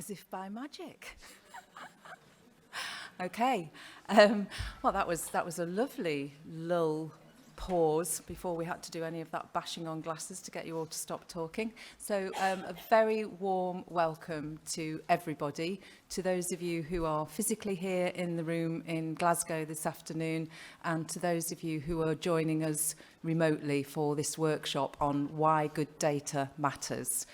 as if by magic. Okay, well that was a lovely lull pause before we had to do any of that bashing on glasses to get you all to stop talking. So a very warm welcome to everybody, to those of you who are physically here in the room in Glasgow this afternoon, and to those of you who are joining us remotely for this workshop on why good data matters.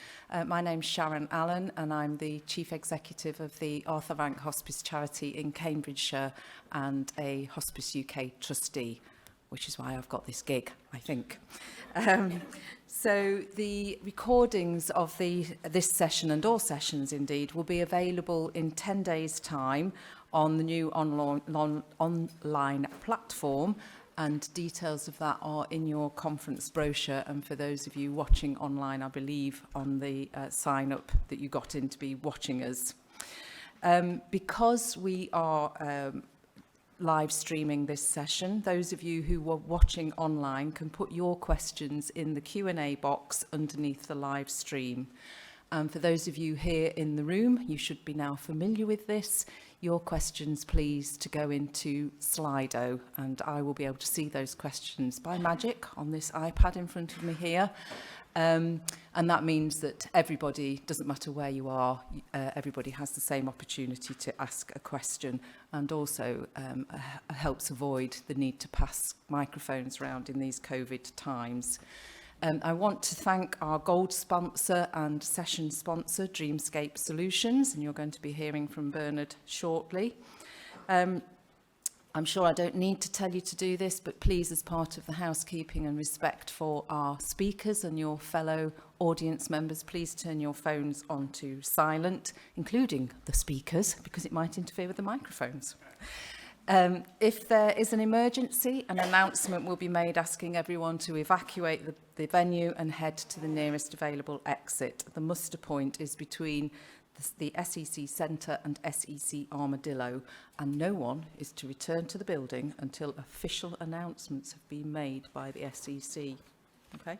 My name's Sharon Allen, and I'm the Chief Executive of the Arthur Rank Hospice charity in Cambridgeshire and a Hospice UK trustee, which is why I've got this gig, I think. So the recordings of this session, and all sessions indeed, will be available in 10 days' time on the new online platform, and details of that are in your conference brochure, and for those of you watching online, I believe on the sign-up that you got in to be watching us. Because we are live streaming this session, those of you who were watching online can put your questions in the Q&A box underneath the live stream. And for those of you here in the room, you should be now familiar with this. Your questions, please, to go into Slido, and I will be able to see those questions by magic on this iPad in front of me here. And that means that everybody, doesn't matter where you are, everybody has the same opportunity to ask a question, and also helps avoid the need to pass microphones around in these COVID times. I want to thank our gold sponsor and session sponsor, Dreamscape Solutions, and you're going to be hearing from Bernard shortly. I'm sure I don't need to tell you to do this, but please, as part of the housekeeping and respect for our speakers and your fellow audience members, please turn your phones onto silent, including the speakers, because it might interfere with the microphones. If there is an emergency, an announcement will be made asking everyone to evacuate the venue and head to the nearest available exit. The muster point is between the SEC Centre and SEC Armadillo, and no one is to return to the building until official announcements have been made by the SEC. Okay?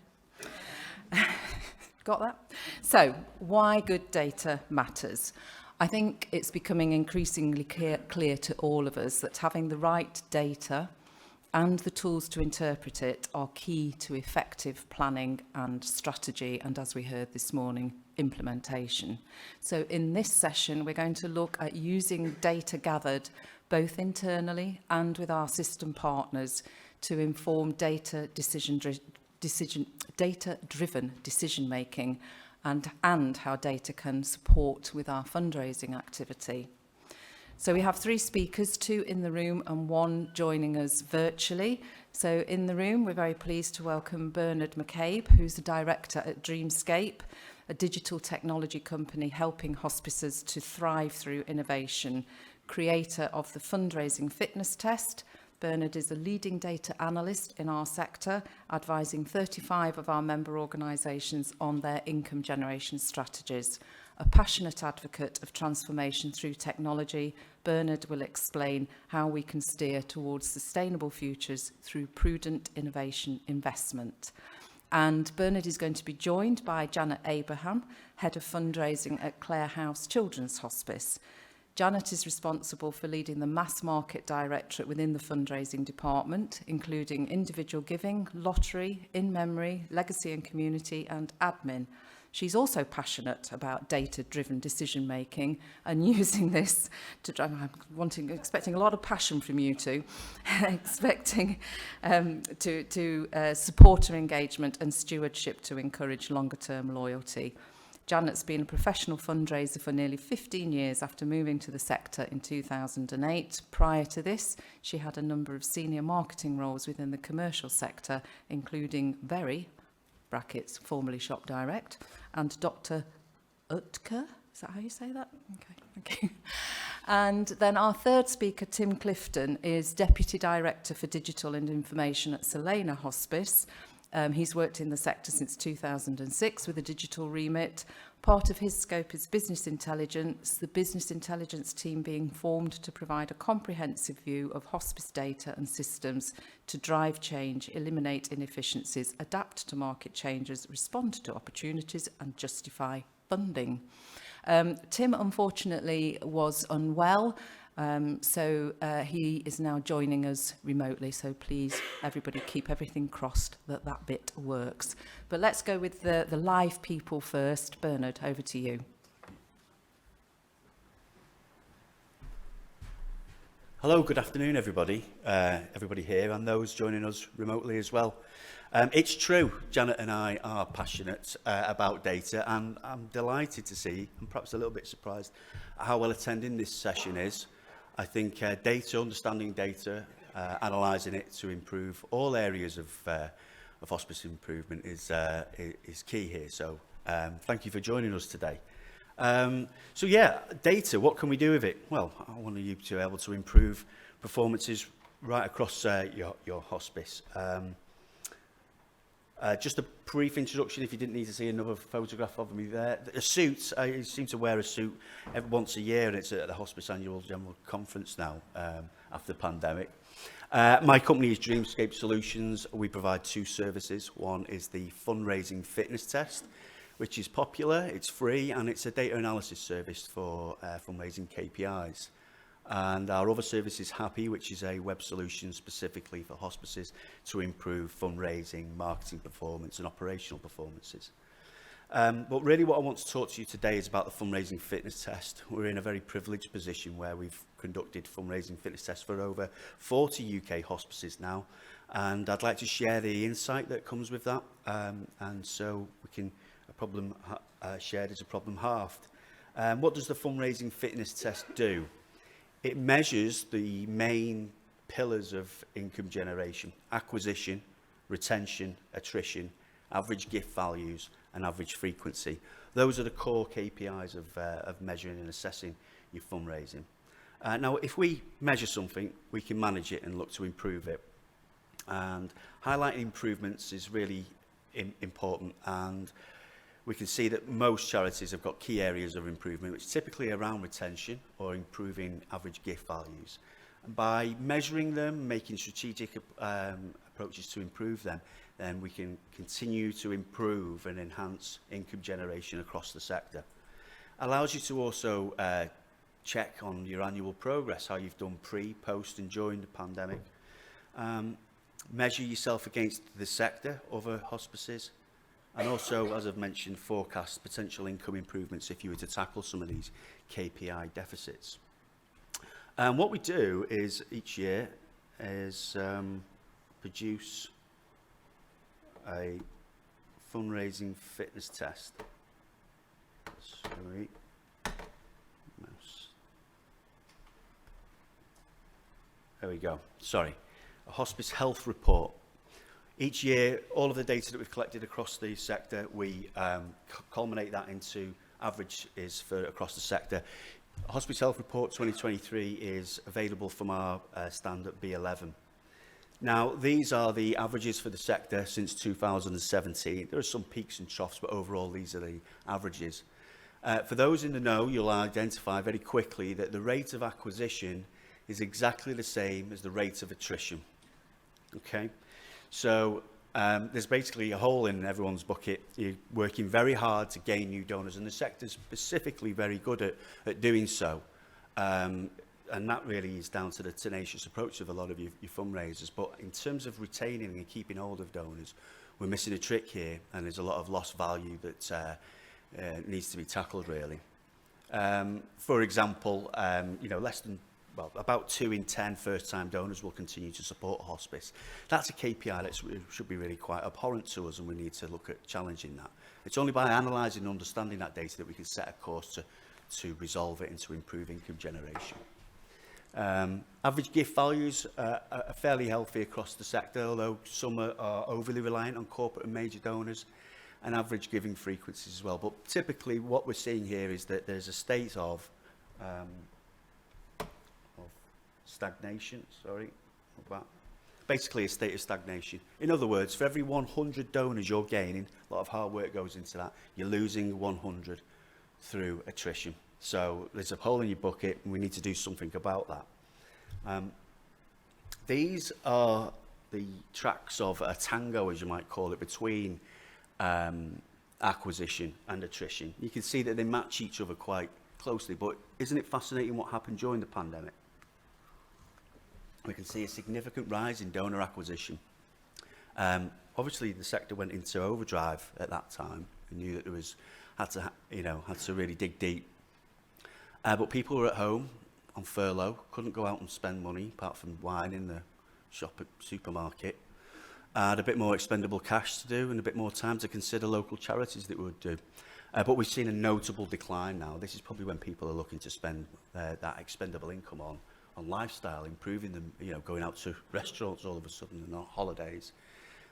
Got that? So, why good data matters. I think it's becoming increasingly clear to all of us that having the right data and the tools to interpret it are key to effective planning and strategy, and as we heard this morning, implementation. So in this session, we're going to look at using data gathered both internally and with our system partners to inform data-driven decision making, and how data can support with our fundraising activity. So we have 3 speakers, 2 in the room and 1 joining us virtually. So in the room, we're very pleased to welcome Bernard McCabe, who's the director at Dreamscape, a digital technology company helping hospices to thrive through innovation, creator of the fundraising fitness test. Bernard is a leading data analyst in our sector, advising 35 of our member organisations on their income generation strategies. A passionate advocate of transformation through technology, Bernard will explain how we can steer towards sustainable futures through prudent innovation investment. And Bernard is going to be joined by Janet Abraham, Head of Fundraising at Clare House Children's Hospice. Janet is responsible for leading the mass market directorate within the fundraising department, including individual giving, lottery, in-memory, legacy and community, and admin. She's also passionate about data-driven decision-making and using this to drive. I'm expecting a lot of passion from you two, expecting to support her engagement and stewardship to encourage longer-term loyalty. Janet's been a professional fundraiser for nearly 15 years after moving to the sector in 2008. Prior to this, she had a number of senior marketing roles within the commercial sector, including Very, brackets, formerly Shop Direct, and Dr. Utker. Is that how you say that? Okay, thank you. And then our third speaker, Tim Clifton, is Deputy Director for Digital and Information at Helena Hospice. He's worked in the sector since 2006 with a digital remit. Part of his scope is business intelligence, the business intelligence team being formed to provide a comprehensive view of hospice data and systems to drive change, eliminate inefficiencies, adapt to market changes, respond to opportunities and justify funding. Tim, unfortunately, was unwell, so he is now joining us remotely. So please, everybody, keep everything crossed that that bit works. But let's go with the live people first. Bernard, over to you. Hello, good afternoon, everybody. Everybody here and those joining us remotely as well. It's true, Janet and I are passionate about data, and I'm delighted to see, and perhaps a little bit surprised, how well attending this session is. I think data, understanding data, analysing it to improve all areas of hospice improvement is key here. So thank you for joining us today. So yeah, data, what can we do with it? Well, I want you to be able to improve performances right across your hospice. Just a brief introduction, if you didn't need to see another photograph of me there. A suit, I seem to wear a suit once a year, and it's at the Hospice Annual General Conference now, after the pandemic. My company is Dreamscape Solutions. We provide two services. One is the fundraising fitness test, which is popular, it's free, and it's a data analysis service for fundraising KPIs. And our other service is Happy, which is a web solution specifically for hospices to improve fundraising, marketing performance, and operational performances. But really what I want to talk to you today is about the fundraising fitness test. We're in a very privileged position where we've conducted fundraising fitness tests for over 40 UK hospices now. And I'd like to share the insight that comes with that. And so we can, a problem shared is a problem halved. What does the fundraising fitness test do? It measures the main pillars of income generation: acquisition, retention, attrition, average gift values, and average frequency. Those are the core KPIs of measuring and assessing your fundraising. Now, if we measure something, we can manage it and look to improve it. And highlighting improvements is really important, and we can see that most charities have got key areas of improvement, which is typically around retention or improving average gift values. And by measuring them, making strategic approaches to improve them, then we can continue to improve and enhance income generation across the sector. Allows you to also check on your annual progress, how you've done pre, post and during the pandemic. Measure yourself against the sector, other hospices, and also, as I've mentioned, forecast potential income improvements if you were to tackle some of these KPI deficits. And what we do is each year is produce a fundraising fitness test. Sorry. Mouse. There we go. Sorry. A hospice health report. Each year, all of the data that we've collected across the sector, we culminate that into averages for across the sector. Hospice Health Report 2023 is available from our stand at B11. Now, these are the averages for the sector since 2017. There are some peaks and troughs, but overall, these are the averages. For those in the know, you'll identify very quickly that the rate of acquisition is exactly the same as the rate of attrition. Okay? So there's basically a hole in everyone's bucket. You're working very hard to gain new donors, and the sector's specifically very good at doing so. And that really is down to the tenacious approach of a lot of your fundraisers. But in terms of retaining and keeping hold of donors, we're missing a trick here, and there's a lot of lost value that needs to be tackled, really. For example, about 2 in 10 first-time donors will continue to support hospice. That's a KPI that should be really quite abhorrent to us, and we need to look at challenging that. It's only by analysing and understanding that data that we can set a course to resolve it and to improve income generation. Average gift values are fairly healthy across the sector, although some are overly reliant on corporate and major donors, and average giving frequencies as well. But typically what we're seeing here is that there's a state of stagnation, basically a state of stagnation. In other words, for every 100 donors you're gaining, a lot of hard work goes into that, you're losing 100 through attrition. So there's a hole in your bucket, and we need to do something about that. These are the tracks of a tango, as you might call it, between acquisition and attrition. You can see that they match each other quite closely, but isn't it fascinating what happened during the pandemic? We can see a significant rise in donor acquisition. Obviously, the sector went into overdrive at that time and knew that there was had to really dig deep. But people were at home on furlough, couldn't go out and spend money apart from wine in the shop at supermarket. Had a bit more expendable cash to do and a bit more time to consider local charities that we would do. But we've seen a notable decline now. This is probably when people are looking to spend that expendable income on lifestyle, improving them, going out to restaurants all of a sudden and on holidays.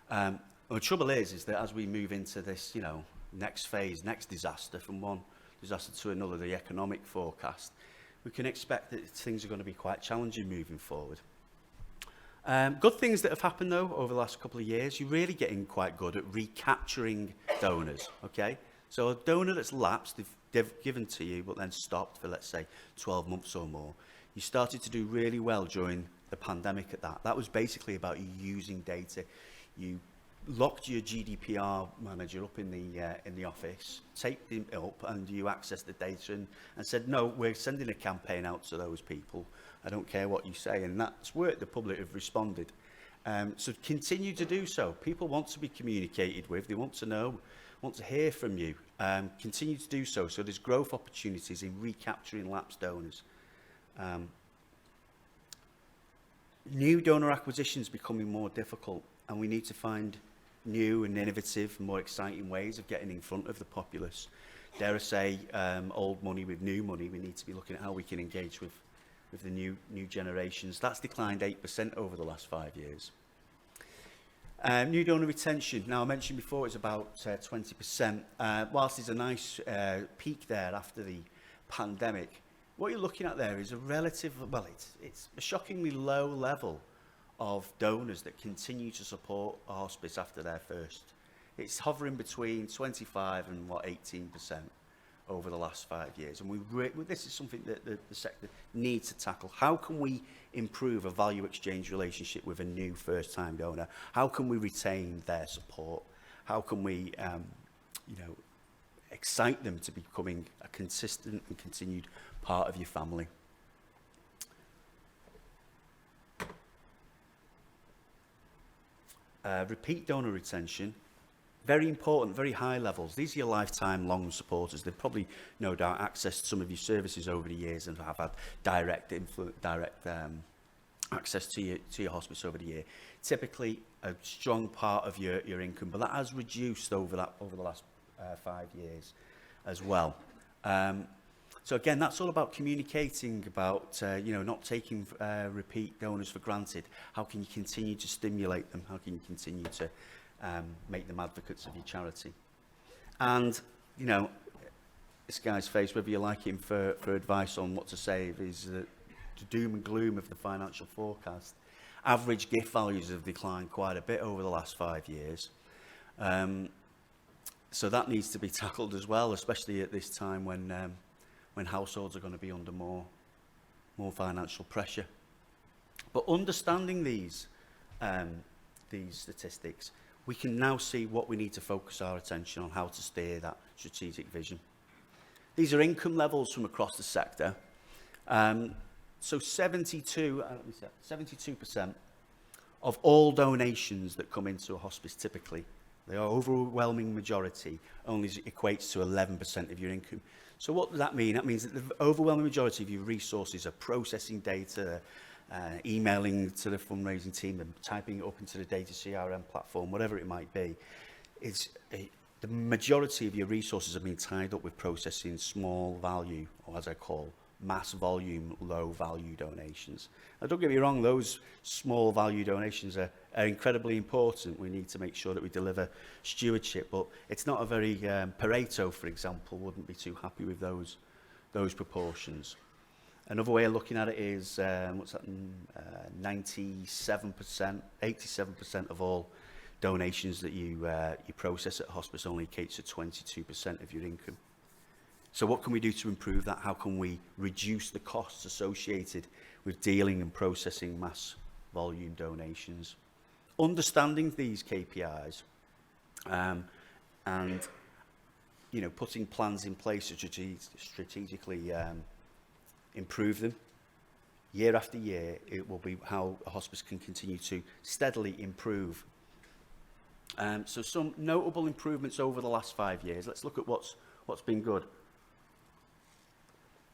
And the trouble is that as we move into this, next phase, next disaster, from one disaster to another, the economic forecast, we can expect that things are going to be quite challenging moving forward. Good things that have happened, though, over the last couple of years. You're really getting quite good at recapturing donors, okay? So a donor that's lapsed, they've given to you, but then stopped for, let's say, 12 months or more. You started to do really well during the pandemic at that. That was basically about you using data. You locked your GDPR manager up in the office, taped him up, and you accessed the data and said, no, we're sending a campaign out to those people. I don't care what you say. And that's worked. The public have responded. So continue to do so. People want to be communicated with. They want to know, want to hear from you. Continue to do so. So there's growth opportunities in recapturing lapsed donors. New donor acquisition is becoming more difficult, and we need to find new and innovative and more exciting ways of getting in front of the populace. Dare I say, old money with new money. We need to be looking at how we can engage with the new generations. That's declined 8% over the last 5 years. New donor retention. Now, I mentioned before it's about 20%. Whilst there's a nice peak there after the pandemic, what you're looking at there is a relative, well, it's a shockingly low level of donors that continue to support a hospice after their first. It's hovering between 25 and 18% over the last 5 years. And this is something that the sector needs to tackle. How can we improve a value exchange relationship with a new first-time donor? How can we retain their support? How can we, excite them to becoming a consistent and continued part of your family? Repeat donor retention, very important, very high levels. These are your lifetime long supporters. They've probably, no doubt, accessed some of your services over the years and have had direct access to your hospice over the year. Typically, a strong part of your income, but that has reduced over the last 5 years as well. So again, that's all about communicating about, not taking repeat donors for granted. How can you continue to stimulate them? How can you continue to make them advocates of your charity? And, this guy's face, whether you like him for advice on what to save, is the doom and gloom of the financial forecast. Average gift values have declined quite a bit over the last 5 years. So that needs to be tackled as well, especially at this time when households are going to be under more financial pressure. But understanding these statistics, we can now see what we need to focus our attention on, how to steer that strategic vision. These are income levels from across the sector. So 72% of all donations that come into a hospice typically, the overwhelming majority only equates to 11% of your income. So what does that mean? That means that the overwhelming majority of your resources are processing data, emailing to the fundraising team and typing it up into the data CRM platform, whatever it might be. The majority of your resources are being tied up with processing small value, or as I call, mass volume, low value donations. Now, don't get me wrong, those small value donations are incredibly important. We need to make sure that we deliver stewardship, but it's not a very, Pareto, for example, wouldn't be too happy with those proportions. Another way of looking at it is, 87% of all donations that you process at hospice only equates to 22% of your income. So what can we do to improve that? How can we reduce the costs associated with dealing and processing mass volume donations? Understanding these KPIs and putting plans in place to strategically improve them. Year after year, it will be how a hospice can continue to steadily improve. So some notable improvements over the last 5 years. Let's look at what's been good.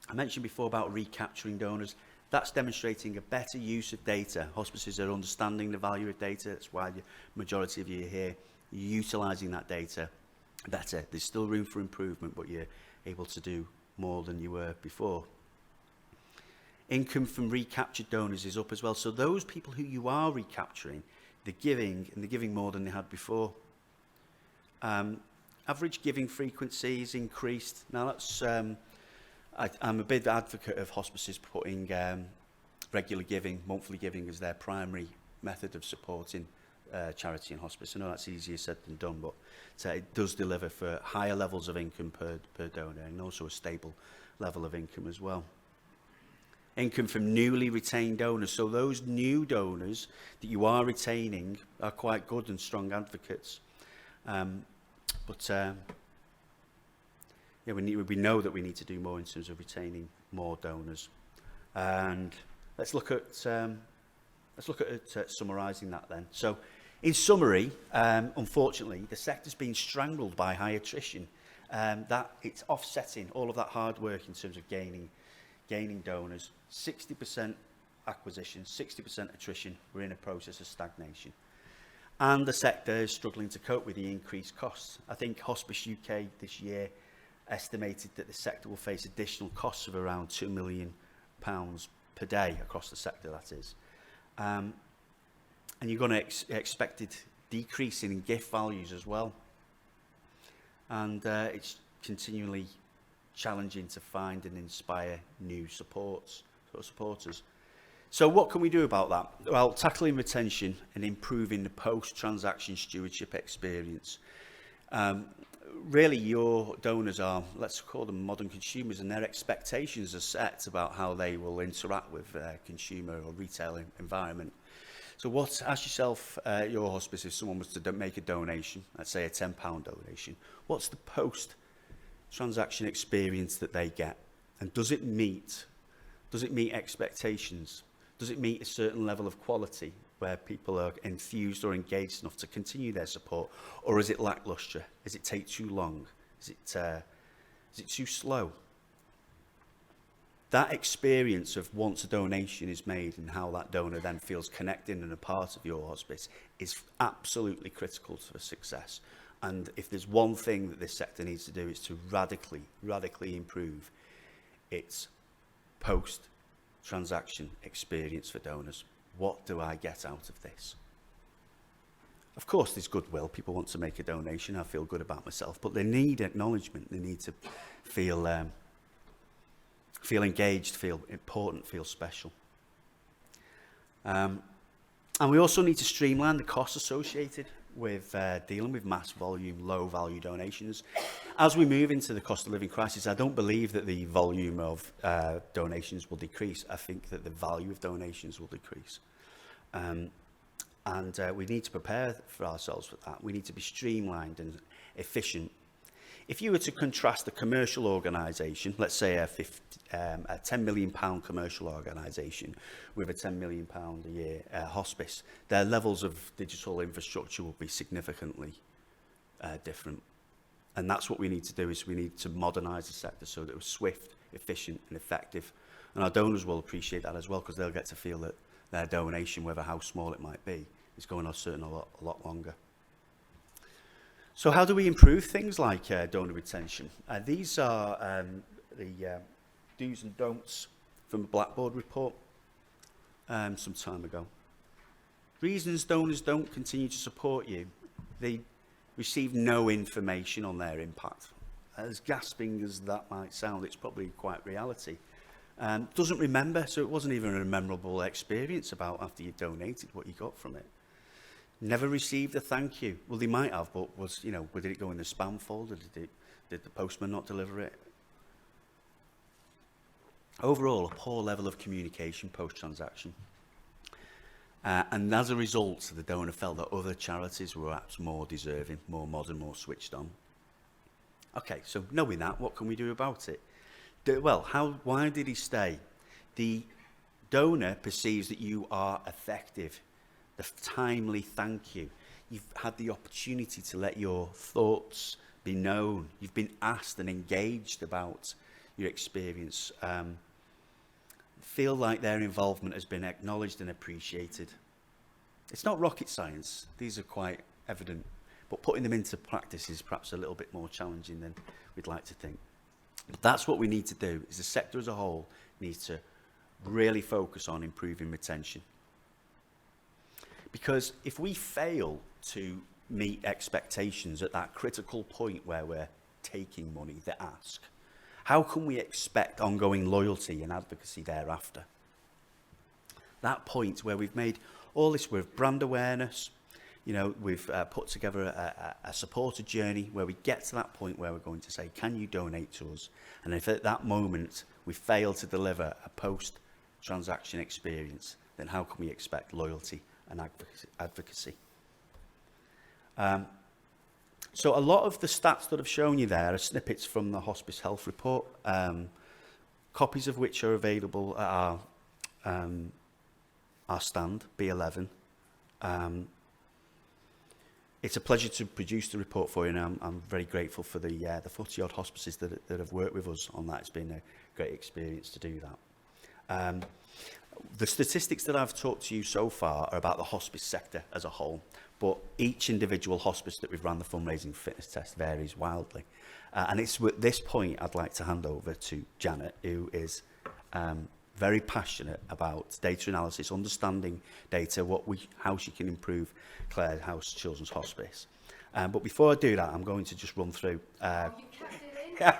I mentioned before about recapturing donors. That's demonstrating a better use of data. Hospices are understanding the value of data. That's why the majority of you are here. You're utilising that data better. There's still room for improvement, but you're able to do more than you were before. Income from recaptured donors is up as well. So those people who you are recapturing, they're giving more than they had before. Average giving frequency is increased. Now that's, I'm a big advocate of hospices putting regular giving, monthly giving as their primary method of supporting charity and hospice. I know that's easier said than done, but it does deliver for higher levels of income per donor, and also a stable level of income as well. Income from newly retained donors. So those new donors that you are retaining are quite good and strong advocates. Yeah, we know that we need to do more in terms of retaining more donors. And let's look at summarising that then. So, in summary, unfortunately, the sector's been strangled by high attrition. That it's offsetting all of that hard work in terms of gaining donors. 60% acquisition, 60% attrition. We're in a process of stagnation. And the sector is struggling to cope with the increased costs. I think Hospice UK this year estimated that the sector will face additional costs of around £2 million per day across the sector, that is. And you're going to expect it decreasing in gift values as well. And it's continually challenging to find and inspire new supporters. So what can we do about that? Well, tackling retention and improving the post-transaction stewardship experience. Really, your donors are, let's call them modern consumers, and their expectations are set about how they will interact with consumer or retail environment. So ask yourself, your hospice, if someone was to make a donation, let's say a £10 donation, what's the post-transaction experience that they get? And does it meet expectations? Does it meet a certain level of quality where people are enthused or engaged enough to continue their support? Or is it lacklustre? Does it take too long? Is it too slow? That experience of once a donation is made and how that donor then feels connected and a part of your hospice is absolutely critical to success. And if there's one thing that this sector needs to do, is to radically improve its post-transaction experience for donors. What do I get out of this? Of course, there's goodwill. People want to make a donation. I feel good about myself. But they need acknowledgement. They need to feel engaged, feel important, feel special. And we also need to streamline the costs associated with dealing with mass volume, low value donations. As we move into the cost of living crisis, I don't believe that the volume of donations will decrease. I think that the value of donations will decrease. And we need to prepare for ourselves for that. We need to be streamlined and efficient. If you were to contrast a commercial organisation, let's say a £10 million commercial organisation with a £10 million a year hospice, their levels of digital infrastructure will be significantly different. And that's what we need to do, is we need to modernise the sector so that it's swift, efficient and effective. And our donors will appreciate that as well, because they'll get to feel that their donation, whether how small it might be, is going on a lot longer. So how do we improve things like donor retention? These are the do's and don'ts from a Blackboard report some time ago. Reasons donors don't continue to support you. They receive no information on their impact. As gasping as that might sound, it's probably quite reality. Doesn't remember, so it wasn't even a memorable experience about after you donated what you got from it. Never received a thank you. Well, they might have, but did it go in the spam folder? Did the postman not deliver it? Overall, a poor level of communication post-transaction. And as a result, the donor felt that other charities were perhaps more deserving, more modern, more switched on. Okay, so knowing that, what can we do about it? Why did he stay? The donor perceives that you are effective. The timely thank you. You've had the opportunity to let your thoughts be known. You've been asked and engaged about your experience. Feel like their involvement has been acknowledged and appreciated. It's not rocket science. These are quite evident, but putting them into practice is perhaps a little bit more challenging than we'd like to think. But that's what we need to do, is the sector as a whole needs to really focus on improving retention. Because if we fail to meet expectations at that critical point where we're taking money, the ask, how can we expect ongoing loyalty and advocacy thereafter? That point where we've made all this with brand awareness, you know, we've put together a supported journey where we get to that point where we're going to say, can you donate to us? And if at that moment we fail to deliver a post-transaction experience, then how can we expect loyalty and advocacy? So a lot of the stats that I've shown you there are snippets from the Hospice Health Report, copies of which are available at our stand, B11. It's a pleasure to produce the report for you, and I'm very grateful for the 40-odd hospices that have worked with us on that. It's been a great experience to do that. The statistics that I've talked to you so far are about the hospice sector as a whole, but each individual hospice that we've run the fundraising fitness test varies wildly. And it's at this point I'd like to hand over to Janet, who is very passionate about data analysis, understanding data, how she can improve Clare House Children's Hospice. But before I do that, I'm going to just run through. You kept it in.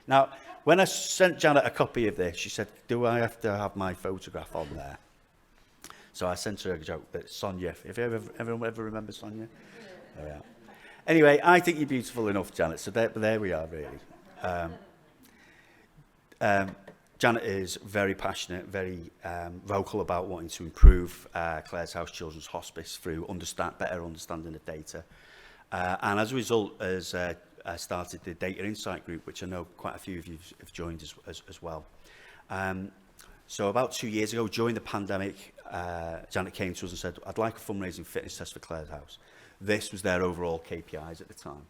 Now, when I sent Janet a copy of this, she said, do I have to have my photograph on there? So I sent her a joke that Sonia, if everyone ever remembers Sonia? Oh, yeah. Anyway, I think you're beautiful enough, Janet, so there we are, really. Janet is very passionate, very vocal about wanting to improve Clare's House Children's Hospice through better understanding of data. And as a result, has started the Data Insight Group, which I know quite a few of you have joined as well. So about 2 years ago, during the pandemic, Janet came to us and said, I'd like a fundraising fitness test for Clare's House. This was their overall KPIs at the time.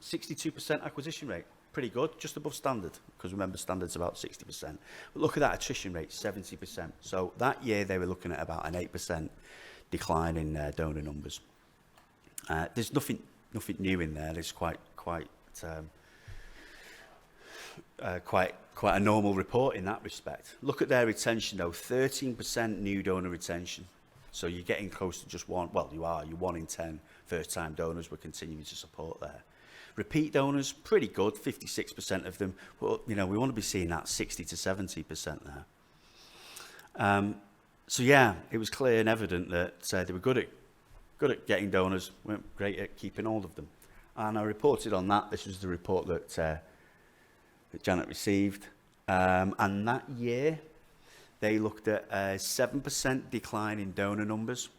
62% acquisition rate. Pretty good, just above standard, because remember standard's about 60%. But look at that attrition rate, 70%. So that year they were looking at about an 8% decline in donor numbers. There's nothing new in there. There's quite a normal report in that respect. Look at their retention though, 13% new donor retention. So you're getting close to just one. Well, you're 1 in 10 first-time donors. We're continuing to support there. Repeat donors, pretty good, 56% of them. Well, you know, we want to be seeing that 60 to 70% there. So yeah, it was clear and evident that they were good at getting donors, weren't great at keeping hold of them. And I reported on that. This was the report that Janet received. And that year, they looked at a 7% decline in donor numbers,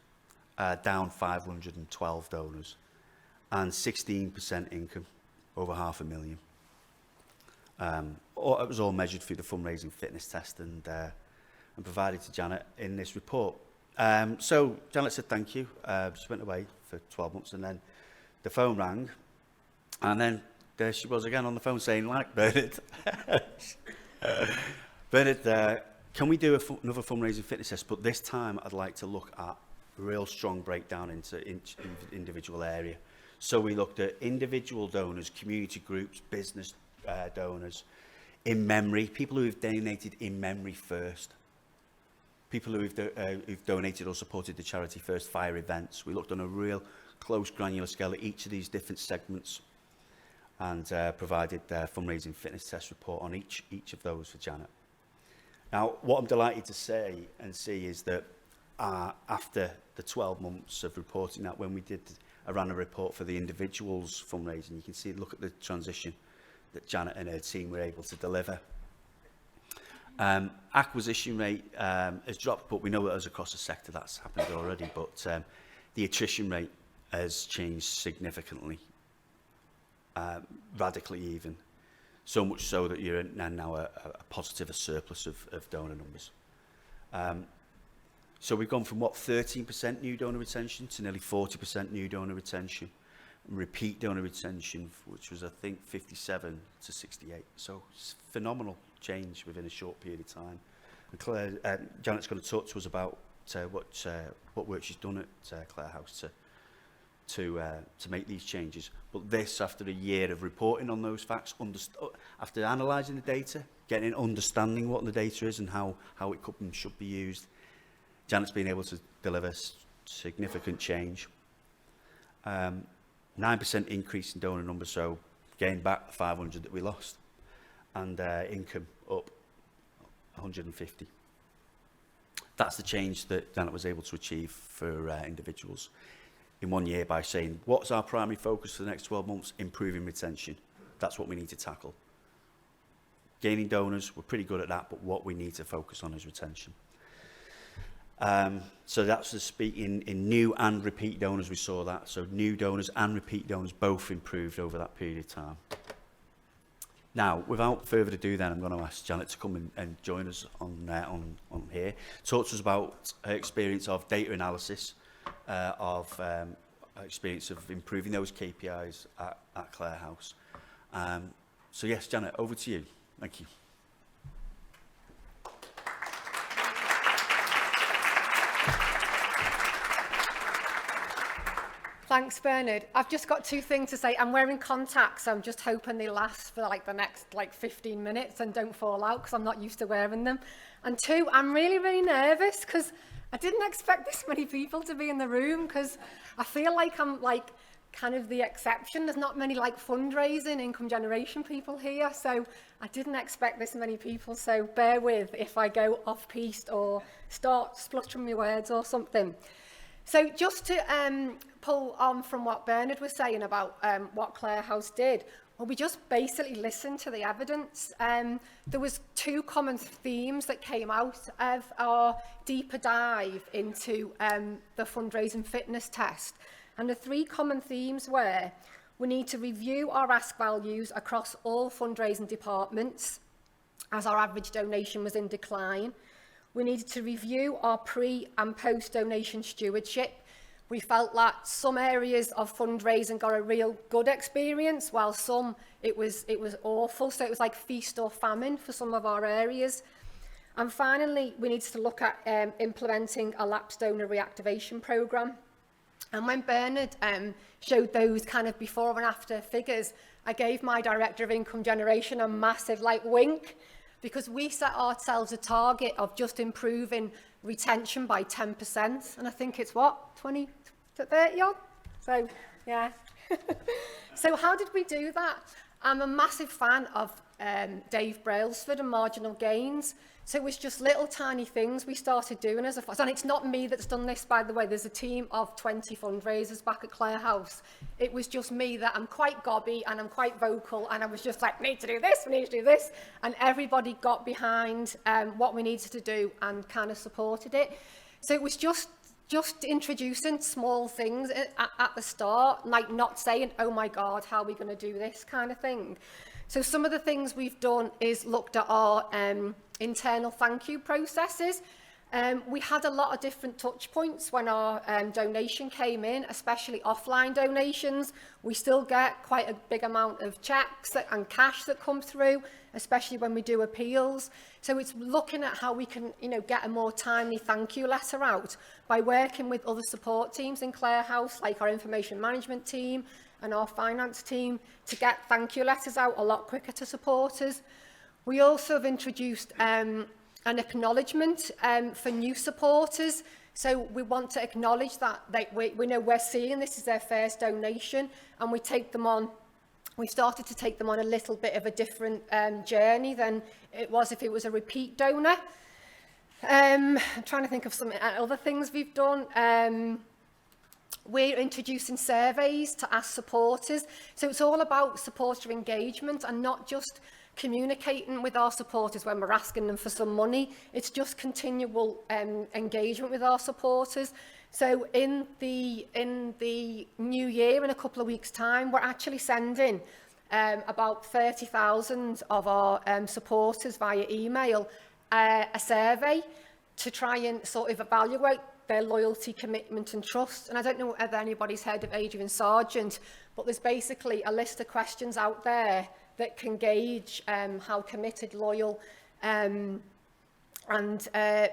down 512 donors. And 16% income, over £500,000. It was all measured through the fundraising fitness test and provided to Janet in this report. So Janet said thank you. She went away for 12 months and then the phone rang. And then there she was again on the phone saying, like, Bernard, Bernard, can we do another fundraising fitness test? But this time I'd like to look at a real strong breakdown into individual area. So we looked at individual donors, community groups, business donors, in memory, people who have donated in memory first, people who've donated or supported the charity first fire events. We looked on a real close granular scale at each of these different segments and provided their fundraising fitness test report on each of those for Janet. Now, what I'm delighted to say and see is that after the 12 months of reporting that, when I ran a report for the individuals fundraising, you can see, look at the transition that Janet and her team were able to deliver. Acquisition rate has dropped, but we know that as across the sector that's happened already, but the attrition rate has changed significantly. radically even. So much so that you're now a positive, a surplus of donor numbers. So we've gone from, 13% new donor retention to nearly 40% new donor retention. And repeat donor retention, which was, I think, 57 to 68. So it's phenomenal change within a short period of time. And Claire, Janet's going to talk to us about what work she's done at Clare House to make these changes. But this, after a year of reporting on those facts, after analysing the data, getting an understanding what the data is and how it could and should be used, Janet's been able to deliver significant change. 9% increase in donor numbers, so gained back the 500 that we lost, and income up 150. That's the change that Janet was able to achieve for individuals in 1 year by saying, what's our primary focus for the next 12 months? Improving retention. That's what we need to tackle. Gaining donors, we're pretty good at that, but what we need to focus on is retention. So that's the speak in new and repeat donors, we saw that. So new donors and repeat donors both improved over that period of time. Now, without further ado then, I'm going to ask Janet to come and join us on here. Talk to us about her experience of data analysis, experience of improving those KPIs at Clare House. So yes, Janet, over to you. Thank you. Thanks, Bernard. I've just got two things to say. I'm wearing contacts, so I'm just hoping they last for the next 15 minutes and don't fall out because I'm not used to wearing them. And two, I'm really, really nervous because I didn't expect this many people to be in the room because I feel like I'm kind of the exception. There's not many fundraising, income generation people here, so I didn't expect this many people. So bear with if I go off-piste or start spluttering my words or something. So just to pull on from what Bernard was saying about what Clare House did, well, we just basically listened to the evidence. There was two common themes that came out of our deeper dive into the fundraising fitness test. And the three common themes were, we need to review our ask values across all fundraising departments as our average donation was in decline. We needed to review our pre and post donation stewardship. We felt that some areas of fundraising got a real good experience, while some it was awful. So it was like feast or famine for some of our areas. And finally, we needed to look at implementing a lapsed donor reactivation programme. And when Bernard showed those kind of before and after figures, I gave my Director of Income Generation a massive wink, because we set ourselves a target of just improving retention by 10%. And I think it's 20 to 30 odd? So, yeah. So how did we do that? I'm a massive fan of Dave Brailsford and marginal gains. So it was just little tiny things we started doing as a and it's not me that's done this, by the way. There's a team of 20 fundraisers back at Clare House. It was just me that I'm quite gobby and I'm quite vocal, and I was just like, we need to do this, we need to do this. And everybody got behind what we needed to do and kind of supported it. So it was just introducing small things at the start, like not saying, oh my God, how are we going to do this kind of thing. So some of the things we've done is looked at our internal thank you processes. We had a lot of different touch points when our donation came in, especially offline donations. We still get quite a big amount of checks and cash that come through, especially when we do appeals. So it's looking at how we can, get a more timely thank you letter out by working with other support teams in Clare House, like our information management team and our finance team, to get thank you letters out a lot quicker to supporters. We also have introduced an acknowledgement for new supporters. So we want to acknowledge that we know we're seeing this is their first donation, and we started to take them on a little bit of a different journey than it was if it was a repeat donor. I'm trying to think of some other things we've done. We're introducing surveys to ask supporters. So it's all about supporter engagement and not just communicating with our supporters when we're asking them for some money. It's just continual engagement with our supporters. So in the new year, in a couple of weeks' time, we're actually sending about 30,000 of our supporters via email a survey to try and sort of evaluate their loyalty, commitment and trust. And I don't know whether anybody's heard of Adrian Sargent, but there's basically a list of questions out there that can gauge how committed, loyal and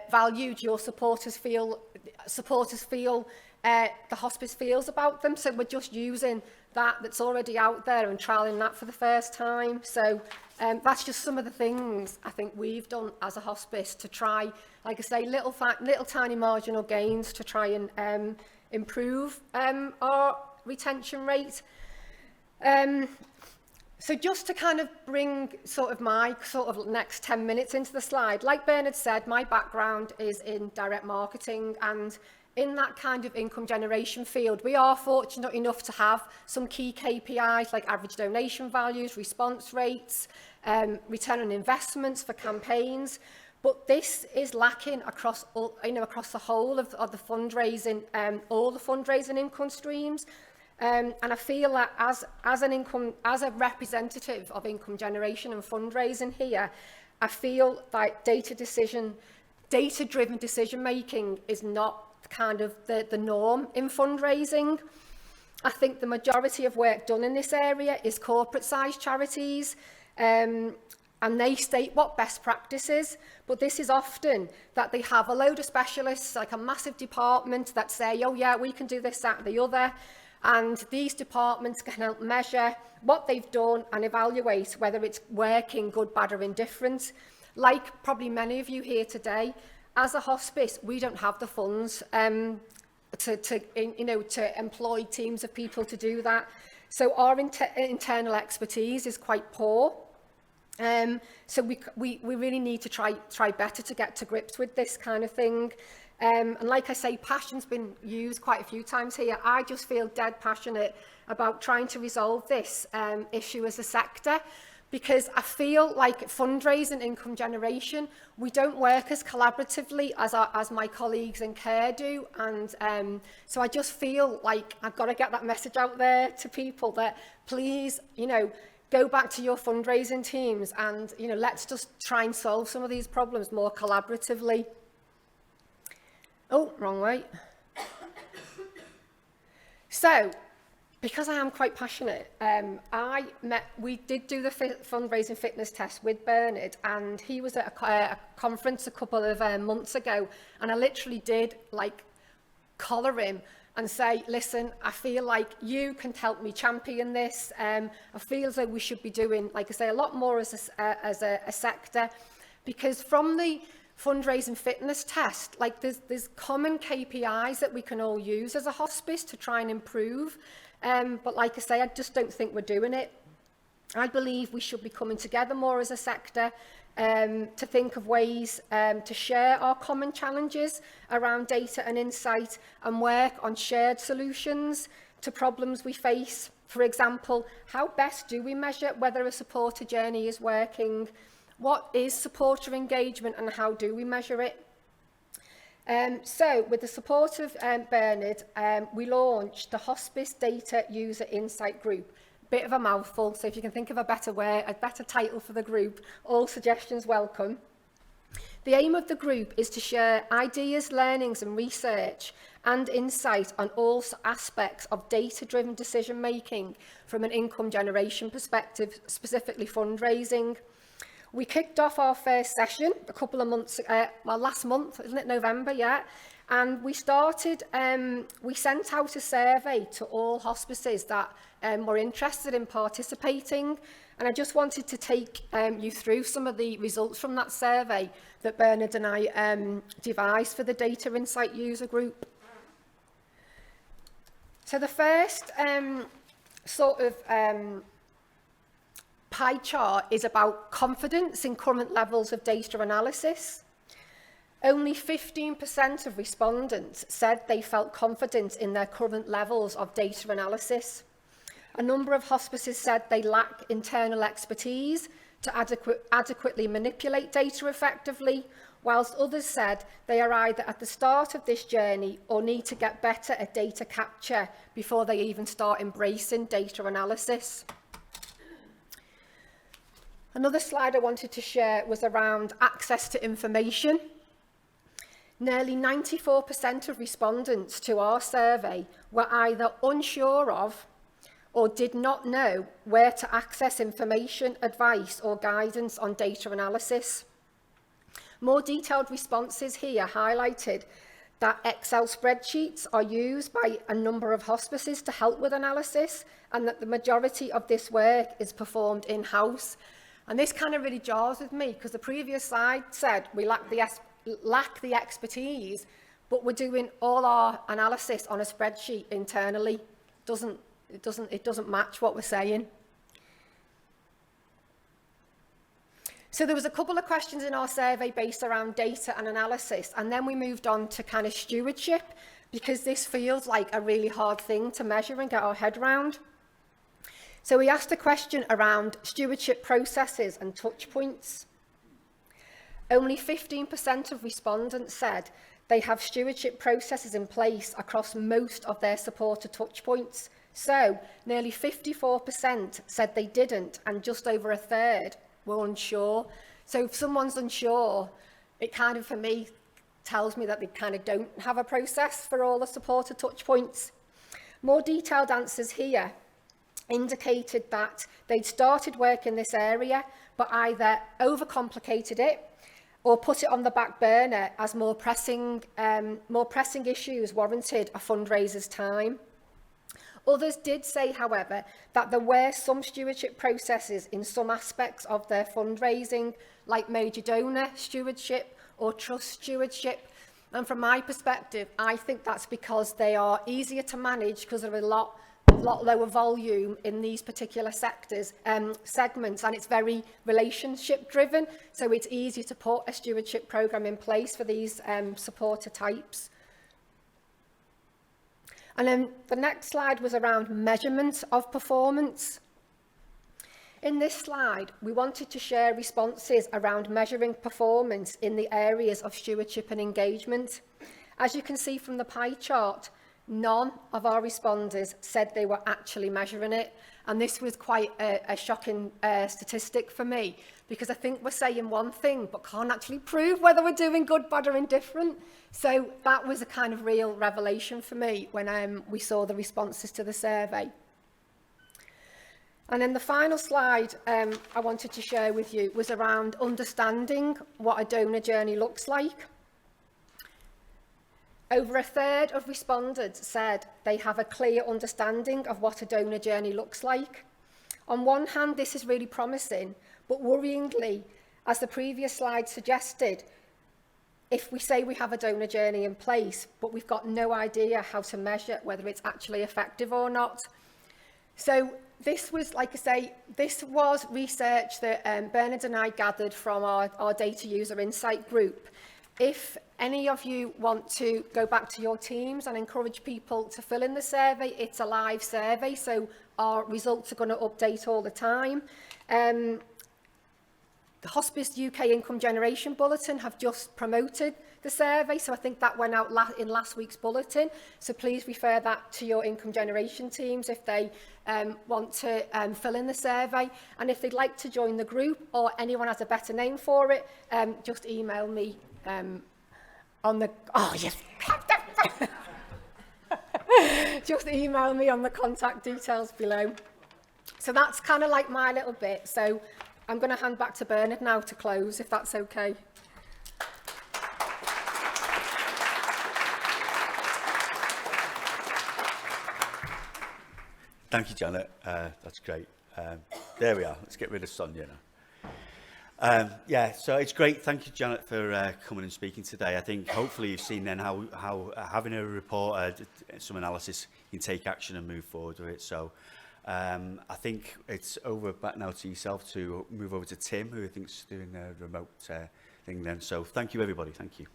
valued your supporters feel the hospice feels about them. So we're just using that's already out there and trialling that for the first time. So that's just some of the things I think we've done as a hospice to try, like I say, little tiny marginal gains to try and improve our retention rate. So just to kind of bring my next 10 minutes into the slide, like Bernard said, my background is in direct marketing, and in that kind of income generation field, we are fortunate enough to have some key KPIs like average donation values, response rates, return on investments for campaigns. But this is lacking across the whole of the fundraising, all the fundraising income streams. And I feel that as a representative of income generation and fundraising here, I feel that data-driven decision making is not kind of the norm in fundraising. I think the majority of work done in this area is corporate-sized charities, and they state what best practice is, but this is often that they have a load of specialists, like a massive department that say, oh yeah, we can do this, that, and the other, and these departments can help measure what they've done and evaluate whether it's working, good, bad, or indifferent. Like probably many of you here today, as a hospice, we don't have the funds to employ teams of people to do that. So our internal expertise is quite poor. So we really need to try better to get to grips with this kind of thing. And like I say, passion's been used quite a few times here. I just feel dead passionate about trying to resolve this issue as a sector, because I feel like fundraising, income generation, we don't work as collaboratively as my colleagues in care do. And so I just feel like I've got to get that message out there to people that please, go back to your fundraising teams and, let's just try and solve some of these problems more collaboratively. Oh, wrong way. So, because I am quite passionate, we did do the fundraising fitness test with Bernard, and he was at a conference a couple of months ago, and I literally did collar him and say, listen, I feel like you can help me champion this. I feel as though we should be doing, like I say, a lot more as a sector, because from the fundraising fitness test, there's common KPIs that we can all use as a hospice to try and improve. But like I say, I just don't think we're doing it. I believe we should be coming together more as a sector to think of ways to share our common challenges around data and insight and work on shared solutions to problems we face. For example, how best do we measure whether a supporter journey is working? What is supporter engagement and how do we measure it? So with the support of Bernard, we launched the Hospice Data User Insight Group. Bit of a mouthful, so if you can think of a better title for the group, all suggestions welcome. The aim of the group is to share ideas, learnings and research and insight on all aspects of data-driven decision-making from an income generation perspective, specifically fundraising. We kicked off our first session a couple of months, last month, isn't it, November, yeah? And we started, we sent out a survey to all hospices that were interested in participating. And I just wanted to take you through some of the results from that survey that Bernard and I devised for the Data Insight User Group. So the first pie chart is about confidence in current levels of data analysis. Only 15% of respondents said they felt confident in their current levels of data analysis. A number of hospices said they lack internal expertise to adequately manipulate data effectively, whilst others said they are either at the start of this journey or need to get better at data capture before they even start embracing data analysis. Another slide I wanted to share was around access to information. Nearly 94% of respondents to our survey were either unsure of or did not know where to access information, advice or guidance on data analysis. More detailed responses here highlighted that Excel spreadsheets are used by a number of hospices to help with analysis, and that the majority of this work is performed in-house. And this kind of really jars with me, because the previous slide said we lack the expertise, but we're doing all our analysis on a spreadsheet internally. It doesn't match what we're saying. So there was a couple of questions in our survey based around data and analysis, and then we moved on to kind of stewardship, because this feels like a really hard thing to measure and get our head around. So we asked a question around stewardship processes and touch points. Only 15% of respondents said they have stewardship processes in place across most of their supporter touch points. So nearly 54% said they didn't, and just over a third were unsure. So if someone's unsure, it kind of, for me, tells me that they kind of don't have a process for all the supporter touch points. More detailed answers here indicated that they'd started work in this area, but either overcomplicated it or put it on the back burner as more pressing issues warranted a fundraiser's time. Others did say, however, that there were some stewardship processes in some aspects of their fundraising, like major donor stewardship or trust stewardship. And from my perspective, I think that's because they are easier to manage because they're a lot lower volume in these particular sectors, segments, and it's very relationship driven. So it's easier to put a stewardship program in place for these supporter types. And then the next slide was around measurement of performance. In this slide, we wanted to share responses around measuring performance in the areas of stewardship and engagement. As you can see from the pie chart, none of our responders said they were actually measuring it. And this was quite a shocking statistic for me, because I think we're saying one thing, but can't actually prove whether we're doing good, bad or indifferent. So that was a kind of real revelation for me when we saw the responses to the survey. And then the final slide I wanted to share with you was around understanding what a donor journey looks like. Over a third of respondents said they have a clear understanding of what a donor journey looks like. On one hand, this is really promising, but worryingly, as the previous slide suggested, if we say we have a donor journey in place, but we've got no idea how to measure whether it's actually effective or not. So this was, like I say, this was research that Bernard and I gathered from our data user insight group. If any of you want to go back to your teams and encourage people to fill in the survey, it's a live survey, so our results are going to update all the time. The Hospice UK Income Generation Bulletin have just promoted the survey, so I think that went out in last week's bulletin. So please refer that to your income generation teams if they want to fill in the survey. And if they'd like to join the group, or anyone has a better name for it, just email me on the... Oh, yes! Just email me on the contact details below. So that's kind of like my little bit. So I'm going to hand back to Bernard now to close, if that's okay. Thank you, Janet. That's great. There we are. Let's get rid of Sonia now. Yeah, so it's great. Thank you, Janet, for coming and speaking today. I think hopefully you've seen then how having a report, some analysis, you can take action and move forward with it. So I think it's back now to yourself to move over to Tim, who I think is doing a remote thing then. So thank you, everybody. Thank you.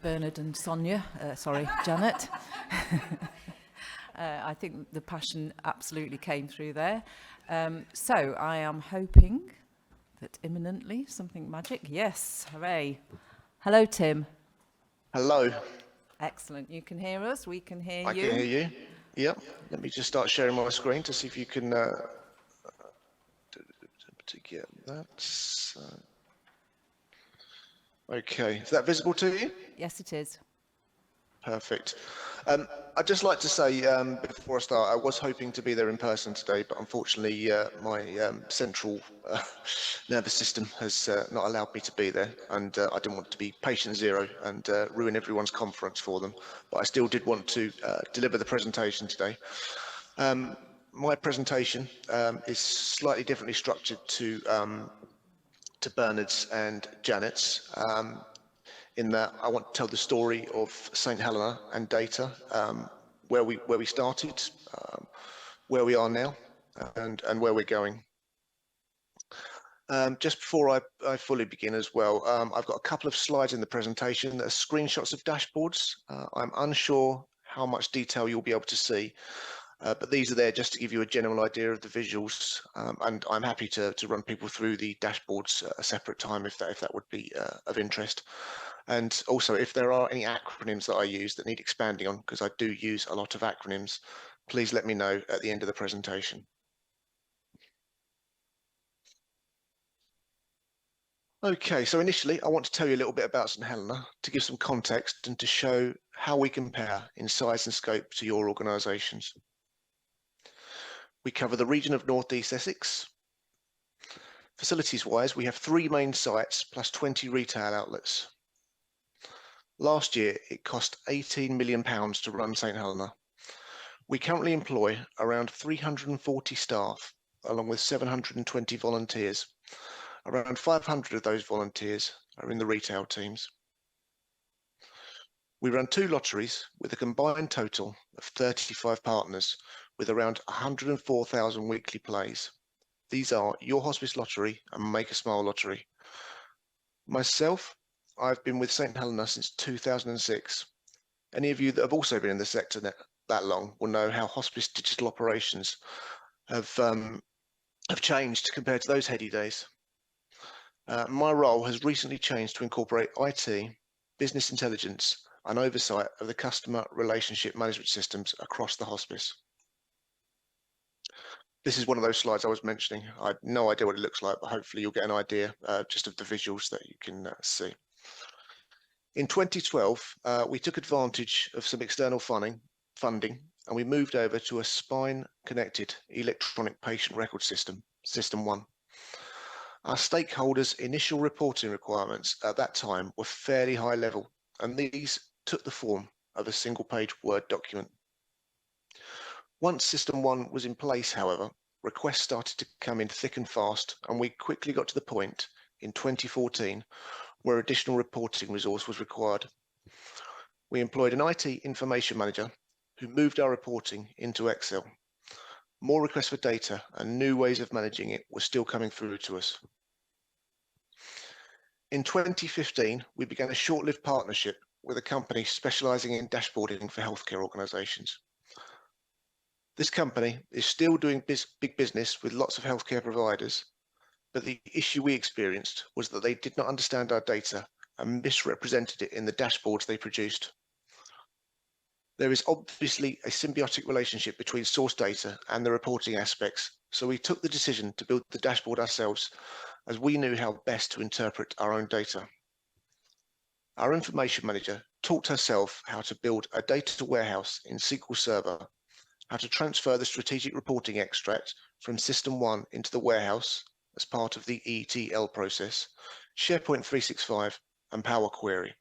Bernard and Sonia, Janet. I think the passion absolutely came through there. So I am hoping that imminently something magic. Yes, hooray. Hello, Tim. Hello. Excellent. You can hear us. We can hear I you. can hear you. Yeah. Let me just start sharing my screen to see if you can to get that. Okay. Is that visible to you? Yes, it is. Perfect. I'd just like to say before I start, I was hoping to be there in person today, but unfortunately my central nervous system has not allowed me to be there, and I didn't want to be patient zero and ruin everyone's conference for them, but I still did want to deliver the presentation today. My presentation is slightly differently structured to Bernard's and Janet's. In that I want to tell the story of St Helena and data, where we started, where we are now, and where we're going. Just before I fully begin as well, I've got a couple of slides in the presentation that are screenshots of dashboards. I'm unsure how much detail you'll be able to see, but these are there just to give you a general idea of the visuals, and I'm happy to run people through the dashboards at a separate time if that would be of interest. And also, if there are any acronyms that I use that need expanding on, because I do use a lot of acronyms, please let me know at the end of the presentation. Okay, so initially, I want to tell you a little bit about St Helena to give some context and to show how we compare in size and scope to your organisations. We cover the region of North East Essex. Facilities-wise, we have 3 main sites plus 20 retail outlets. Last year, it cost £18 million to run St Helena. We currently employ around 340 staff, along with 720 volunteers. Around 500 of those volunteers are in the retail teams. We run 2 lotteries with a combined total of 35 partners, with around 104,000 weekly plays. These are Your Hospice Lottery and Make a Smile Lottery. Myself, I've been with St Helena since 2006. Any of you that have also been in the sector that long will know how hospice digital operations have changed compared to those heady days. My role has recently changed to incorporate IT, business intelligence, and oversight of the customer relationship management systems across the hospice. This is one of those slides I was mentioning. I have no idea what it looks like, but hopefully you'll get an idea just of the visuals that you can see. In 2012, we took advantage of some external funding, and we moved over to a spine-connected electronic patient record system, System 1. Our stakeholders' initial reporting requirements at that time were fairly high level, and these took the form of a single-page Word document. Once System 1 was in place, however, requests started to come in thick and fast, and we quickly got to the point in 2014 where additional reporting resource was required. We employed an IT information manager who moved our reporting into Excel. More requests for data and new ways of managing it were still coming through to us. In 2015, we began a short-lived partnership with a company specialising in dashboarding for healthcare organisations. This company is still doing big business with lots of healthcare providers, but the issue we experienced was that they did not understand our data and misrepresented it in the dashboards they produced. There is obviously a symbiotic relationship between source data and the reporting aspects, so we took the decision to build the dashboard ourselves, as we knew how best to interpret our own data. Our information manager taught herself how to build a data warehouse in SQL Server, how to transfer the strategic reporting extract from System 1 into the warehouse as part of the ETL process, SharePoint 365, and Power Query.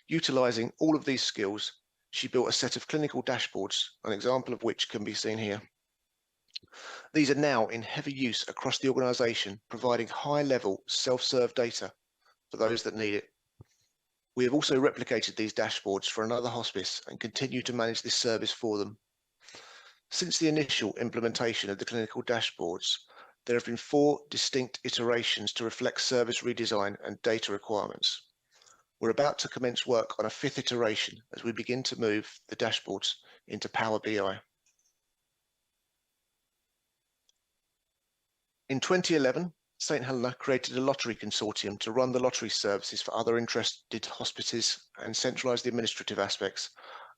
Utilizing all of these skills, she built a set of clinical dashboards, an example of which can be seen here. These are now in heavy use across the organization, providing high-level self-serve data for those that need it. We have also replicated these dashboards for another hospice and continue to manage this service for them. Since the initial implementation of the clinical dashboards, there have been 4 distinct iterations to reflect service redesign and data requirements. We're about to commence work on a 5th iteration as we begin to move the dashboards into Power BI. In 2011, St Helena created a lottery consortium to run the lottery services for other interested hospices and centralise the administrative aspects.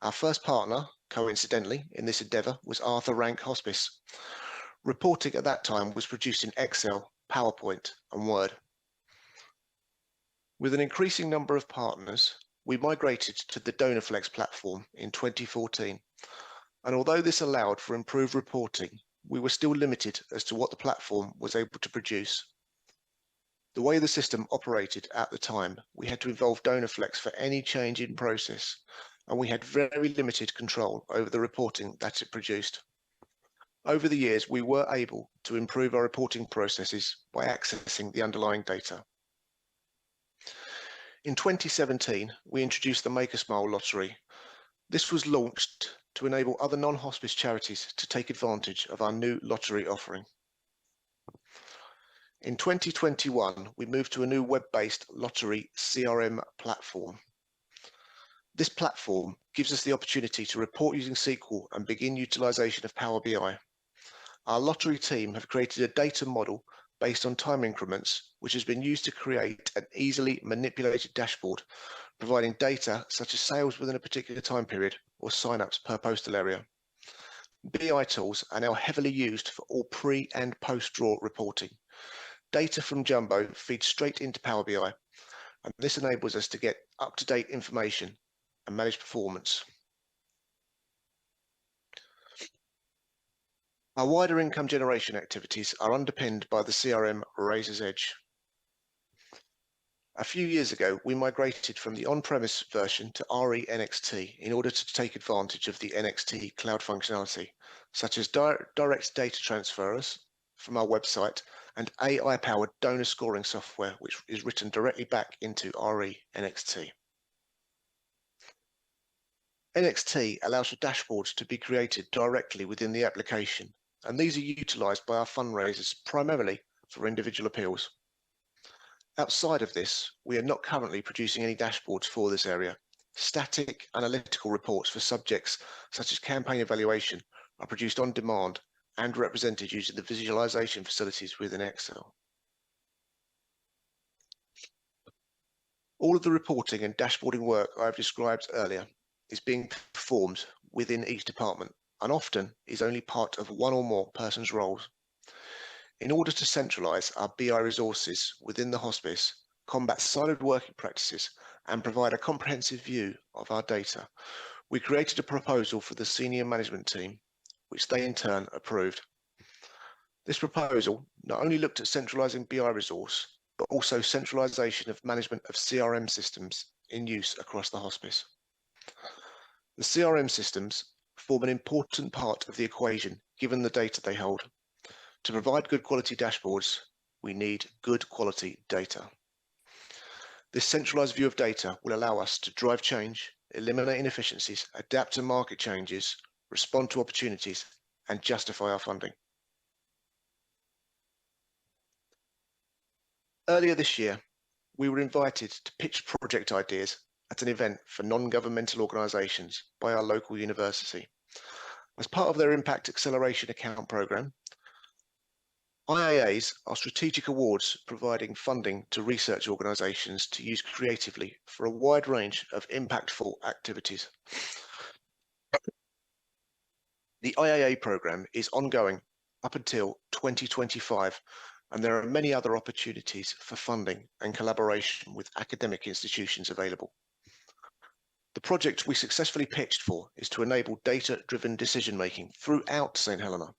Our first partner, coincidentally, in this endeavour was Arthur Rank Hospice. Reporting at that time was produced in Excel, PowerPoint and Word. With an increasing number of partners, we migrated to the DonorFlex platform in 2014. And although this allowed for improved reporting, we were still limited as to what the platform was able to produce. The way the system operated at the time, we had to involve DonorFlex for any change in process, and we had very limited control over the reporting that it produced. Over the years, we were able to improve our reporting processes by accessing the underlying data. In 2017, we introduced the Make a Smile lottery. This was launched to enable other non-hospice charities to take advantage of our new lottery offering. In 2021, we moved to a new web-based lottery CRM platform. This platform gives us the opportunity to report using SQL and begin utilization of Power BI. Our lottery team have created a data model based on time increments, which has been used to create an easily manipulated dashboard, providing data such as sales within a particular time period or sign-ups per postal area. BI tools are now heavily used for all pre- and post-draw reporting. Data from Jumbo feeds straight into Power BI, and this enables us to get up-to-date information and manage performance. Our wider income generation activities are underpinned by the CRM Razor's Edge. A few years ago, we migrated from the on-premise version to RE NXT in order to take advantage of the NXT cloud functionality, such as direct data transfers from our website and AI-powered donor scoring software, which is written directly back into RE NXT. NXT allows for dashboards to be created directly within the application, and these are utilised by our fundraisers primarily for individual appeals. Outside of this, we are not currently producing any dashboards for this area. Static analytical reports for subjects such as campaign evaluation are produced on demand and represented using the visualization facilities within Excel. All of the reporting and dashboarding work I have described earlier is being performed within each department and often is only part of one or more persons' roles. In order to centralise our BI resources within the hospice, combat siloed working practices and provide a comprehensive view of our data, we created a proposal for the senior management team, which they in turn approved. This proposal not only looked at centralising BI resource, but also centralisation of management of CRM systems in use across the hospice. The CRM systems form an important part of the equation given the data they hold. To provide good quality dashboards, we need good quality data. This centralised view of data will allow us to drive change, eliminate inefficiencies, adapt to market changes, respond to opportunities, and justify our funding. Earlier this year, we were invited to pitch project ideas at an event for non-governmental organisations by our local university. As part of their Impact Acceleration Account programme, IAAs are strategic awards providing funding to research organisations to use creatively for a wide range of impactful activities. The IAA programme is ongoing up until 2025, and there are many other opportunities for funding and collaboration with academic institutions available. The project we successfully pitched for is to enable data-driven decision-making throughout St Helena,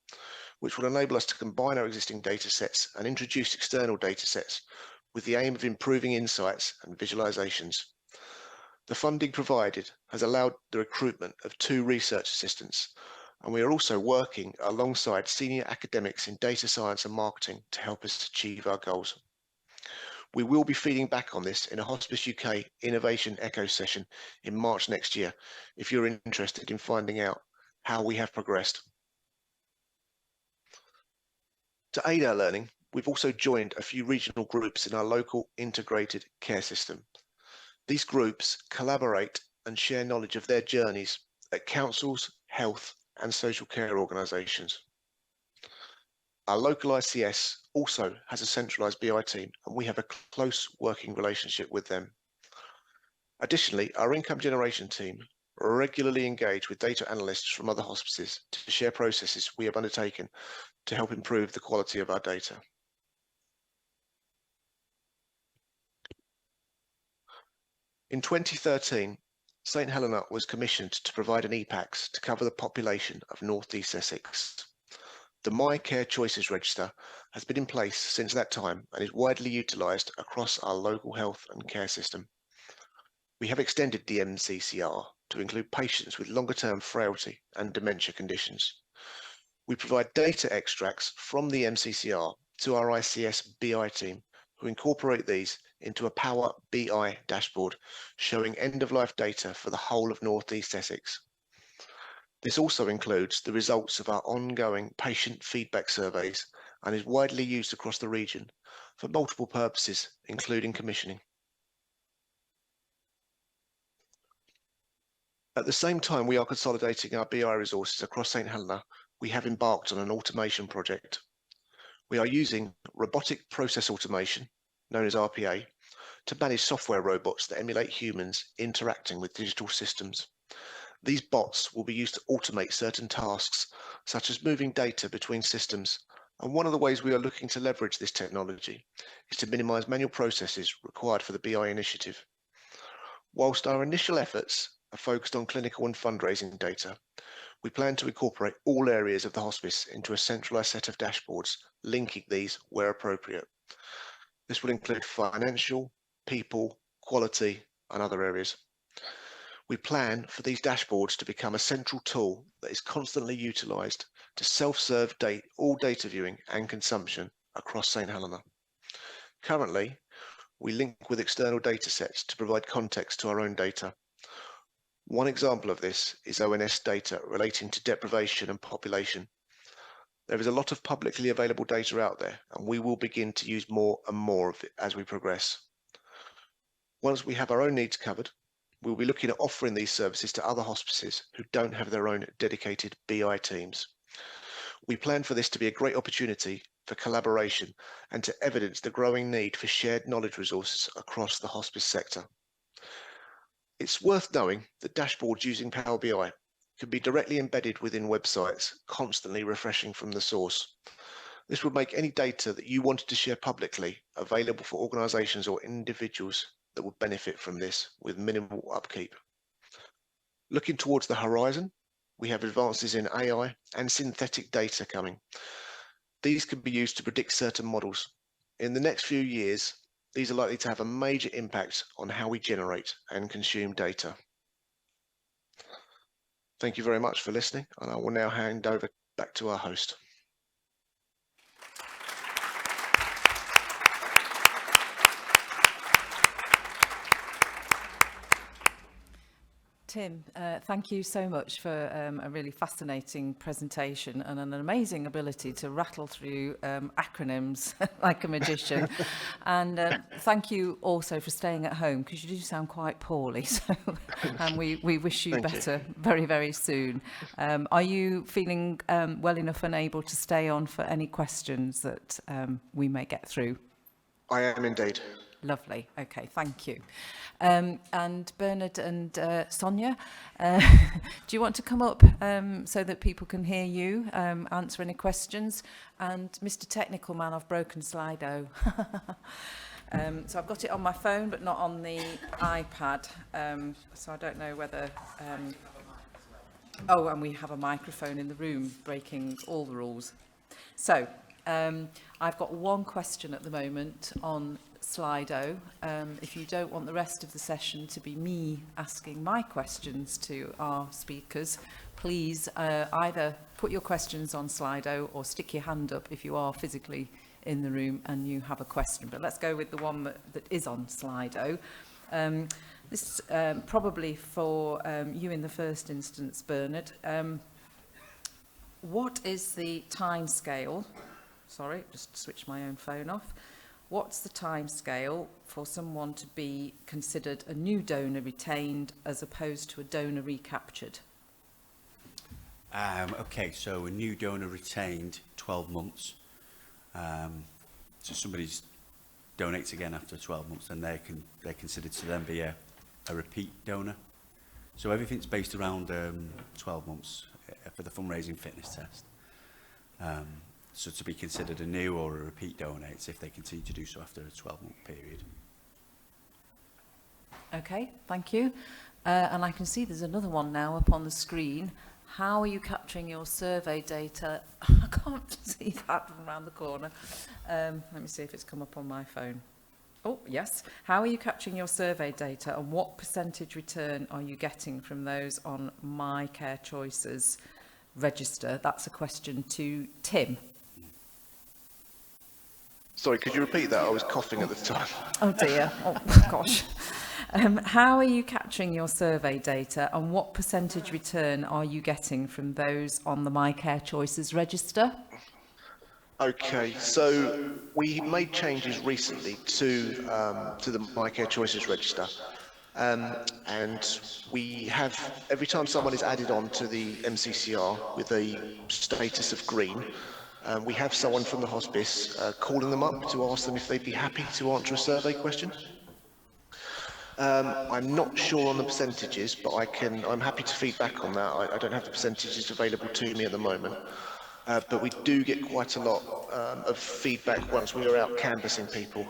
which will enable us to combine our existing data sets and introduce external data sets with the aim of improving insights and visualizations. The funding provided has allowed the recruitment of 2 research assistants, and we are also working alongside senior academics in data science and marketing to help us achieve our goals. We will be feeding back on this in a Hospice UK Innovation Echo session in March next year, if you're interested in finding out how we have progressed. To aid our learning, we've also joined a few regional groups in our local integrated care system. These groups collaborate and share knowledge of their journeys at councils, health and social care organisations. Our local ICS also has a centralised BI team, and we have a close working relationship with them. Additionally, our income generation team regularly engage with data analysts from other hospices to share processes we have undertaken to help improve the quality of our data. In 2013, St Helena was commissioned to provide an EPACS to cover the population of North East Essex. The My Care Choices Register has been in place since that time and is widely utilised across our local health and care system. We have extended the MCCR to include patients with longer-term frailty and dementia conditions. We provide data extracts from the MCCR to our ICS BI team, who incorporate these into a Power BI dashboard showing end-of-life data for the whole of North East Essex. This also includes the results of our ongoing patient feedback surveys and is widely used across the region for multiple purposes, including commissioning. At the same time we are consolidating our BI resources across St Helena, we have embarked on an automation project. We are using robotic process automation, known as RPA, to manage software robots that emulate humans interacting with digital systems. These bots will be used to automate certain tasks, such as moving data between systems, and one of the ways we are looking to leverage this technology is to minimise manual processes required for the BI initiative. Whilst our initial efforts are focused on clinical and fundraising data, we plan to incorporate all areas of the hospice into a centralised set of dashboards, linking these where appropriate. This will include financial, people, quality, and other areas. We plan for these dashboards to become a central tool that is constantly utilised to self-serve all data viewing and consumption across St Helena. Currently, we link with external data sets to provide context to our own data. One example of this is ONS data relating to deprivation and population. There is a lot of publicly available data out there, and we will begin to use more and more of it as we progress. Once we have our own needs covered, we'll be looking at offering these services to other hospices who don't have their own dedicated BI teams. We plan for this to be a great opportunity for collaboration and to evidence the growing need for shared knowledge resources across the hospice sector. It's worth knowing that dashboards using Power BI can be directly embedded within websites, constantly refreshing from the source. This would make any data that you wanted to share publicly available for organisations or individuals that would benefit from this with minimal upkeep. Looking towards the horizon, we have advances in AI and synthetic data coming. These can be used to predict certain models. In the next few years, these are likely to have a major impact on how we generate and consume data. Thank you very much for listening, and I will now hand over back to our host. Tim, thank you so much for a really fascinating presentation and an amazing ability to rattle through acronyms like a magician. And thank you also for staying at home, because you do sound quite poorly. So, and we wish you better very, very soon. Are you feeling well enough and able to stay on for any questions that we may get through? I am indeed. Lovely. Okay, thank you. And Bernard and Sonia, do you want to come up so that people can hear you, answer any questions? And Mr. Technical Man, I've broken Slido. So I've got it on my phone, but not on the iPad. So I don't know whether... Oh, and we have a microphone in the room, breaking all the rules. So I've got one question at the moment on Slido. If you don't want the rest of the session to be me asking my questions to our speakers, please either put your questions on Slido or stick your hand up if you are physically in the room and you have a question. But let's go with the one that is on Slido. This is probably for you in the first instance, Bernard. What is the time scale? Sorry, just switch my own phone off. What's the time scale for someone to be considered a new donor retained as opposed to a donor recaptured? Okay, so a new donor retained, 12 months. So somebody donates again after 12 months, then they're considered to then be a repeat donor. So everything's based around 12 months for the fundraising fitness test. So to be considered a new or a repeat donor, it's if they continue to do so after a 12-month period. Okay, thank you. And I can see there's another one now up on the screen. How are you capturing your survey data? I can't see that from around the corner. Let me see if it's come up on my phone. Oh, yes. How are you capturing your survey data, and what percentage return are you getting from those on My Care Choices register? That's a question to Tim. Sorry, could you repeat that? I was coughing at the time. Oh dear. Oh gosh. How are you capturing your survey data, and what percentage return are you getting from those on the My Care Choices register? Okay, so we made changes recently to the My Care Choices register, and we have, every time someone is added on to the MCCR with a status of green, we have someone from the hospice calling them up to ask them if they'd be happy to answer a survey question. I'm not sure on the percentages, but I'm happy to feed back on that. I don't have the percentages available to me at the moment. But we do get quite a lot of feedback once we are out canvassing people.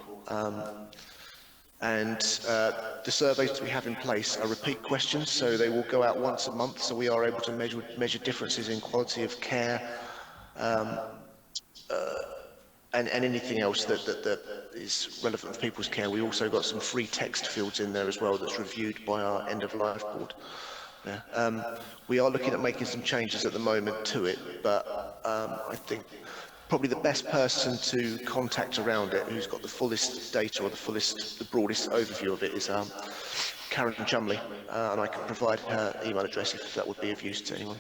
And the surveys that we have in place are repeat questions, so they will go out once a month, so we are able to measure differences in quality of care and anything else that is relevant for people's care. We also got some free text fields in there as well that's reviewed by our end-of-life board. Yeah. We are looking at making some changes at the moment to it, but I think probably the best person to contact around it, who's got the fullest data or the broadest overview of it, is Karen Chumley, and I can provide her email address if that would be of use to anyone.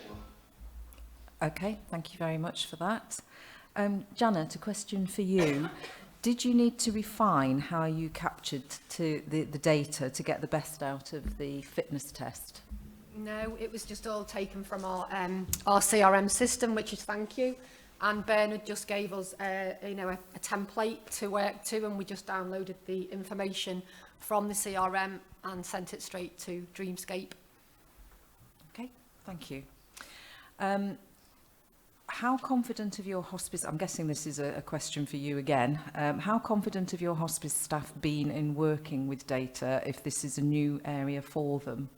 Okay, thank you very much for that. Janet, a question for you. Did you need to refine how you captured the data to get the best out of the fitness test? No, it was just all taken from our CRM system, which is thank you. And Bernard just gave us a template to work to, and we just downloaded the information from the CRM and sent it straight to Dreamscape. Okay, thank you. How confident of your hospice, I'm guessing this is a question for you again, how confident have your hospice staff been in working with data if this is a new area for them?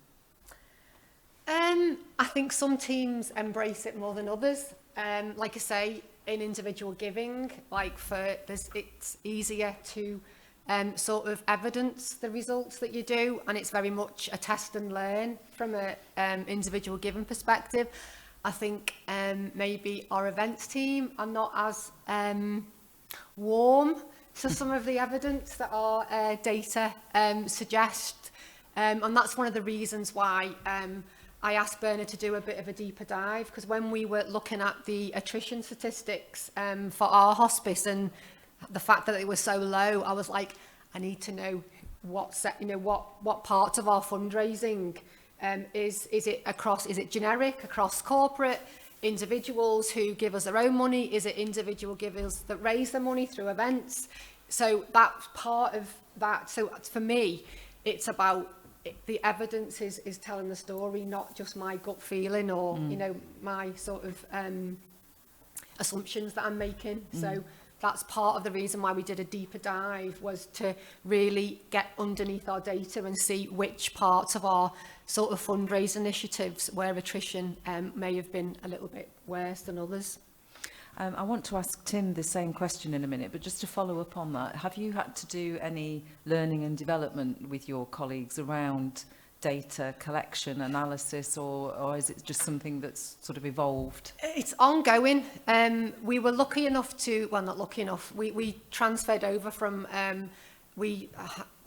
I think some teams embrace it more than others. Like I say, in individual giving, it's easier to sort of evidence the results that you do, and it's very much a test and learn from an individual giving perspective. I think maybe our events team are not as warm to some of the evidence that our data suggest, and that's one of the reasons why I asked Bernard to do a bit of a deeper dive, because when we were looking at the attrition statistics for our hospice and the fact that it was so low, I was like, I need to know what parts of our fundraising is it generic across corporate, individuals who give us their own money, is it individual givers that raise their money through events? So that's part of that. So for me, it's about the evidence is telling the story, not just my gut feeling or my sort of assumptions that I'm making. So that's part of the reason why we did a deeper dive, was to really get underneath our data and see which parts of our sort of fundraise initiatives where attrition may have been a little bit worse than others. I want to ask Tim the same question in a minute, but just to follow up on that, have you had to do any learning and development with your colleagues around data collection, analysis, or is it just something that's sort of evolved? It's ongoing. We were lucky enough to, well, not lucky enough, we transferred over from, we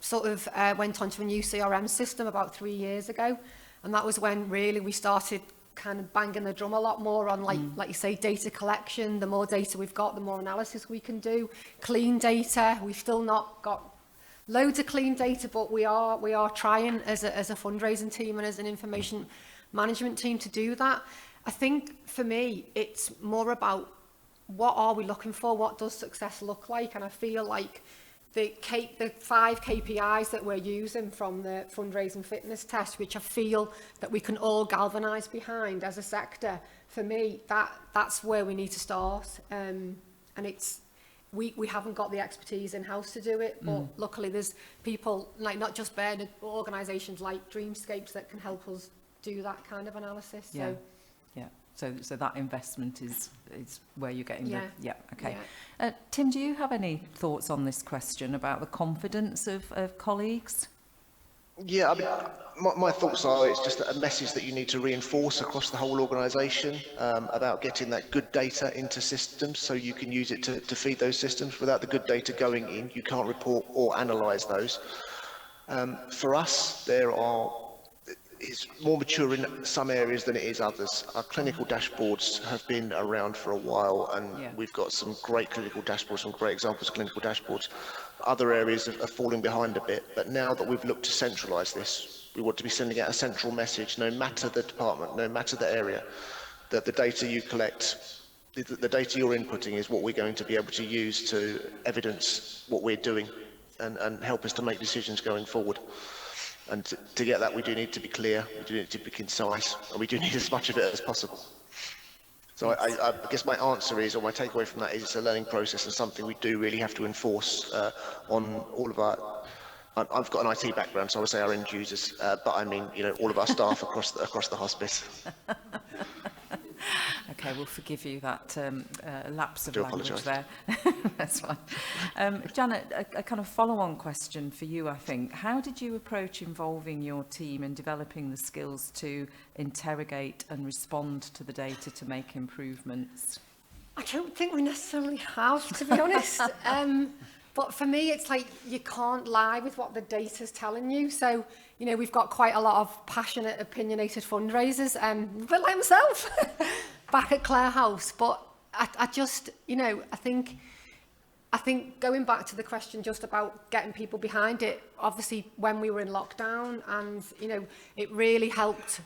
sort of went onto a new CRM system about 3 years ago, and that was when really we started kind of banging the drum a lot more on, like you say, data collection. The more data we've got, the more analysis we can do. Clean data, we've still not got loads of clean data, but we are trying as a fundraising team and as an information management team to do that. I think for me, it's more about what are we looking for? What does success look like? And I feel like the 5 KPIs that we're using from the fundraising fitness test, which I feel that we can all galvanise behind as a sector, for me, that's where we need to start. And it's we haven't got the expertise in-house to do it, but luckily there's people, like not just Bernard, but organisations like Dreamscapes that can help us do that kind of analysis. Yeah. So, Yeah. So that investment is where you're getting Yeah. the... Yeah, okay. Yeah. Tim, do you have any thoughts on this question about the confidence of colleagues? Yeah, I mean, my thoughts are it's just a message that you need to reinforce across the whole organisation about getting that good data into systems so you can use it to feed those systems. Without the good data going in, you can't report or analyse those. For us, it's more mature in some areas than it is others. Our clinical dashboards have been around for a while, and we've got some great clinical dashboards, some great examples of clinical dashboards. Other areas are falling behind a bit, but now that we've looked to centralise this, we want to be sending out a central message, no matter the department, no matter the area, that the data you collect, the data you're inputting is what we're going to be able to use to evidence what we're doing and help us to make decisions going forward. And to get that, we do need to be clear, we do need to be concise, and we do need as much of it as possible. So I guess my answer is, or my takeaway from that is, it's a learning process and something we do really have to enforce on all of our... I've got an IT background, so I would say our end users, but I mean, all of our staff across the hospice. Okay, we'll forgive you that lapse of language apologise. there. That's fine. Janet, a kind of follow-on question for you, I think. How did you approach involving your team in developing the skills to interrogate and respond to the data to make improvements? I don't think we necessarily have, to be honest. But for me, it's like you can't lie with what the data's telling you. So, we've got quite a lot of passionate, opinionated fundraisers, a bit like myself, back at Clare House. But I just, I think going back to the question just about getting people behind it, obviously when we were in lockdown and, it really helped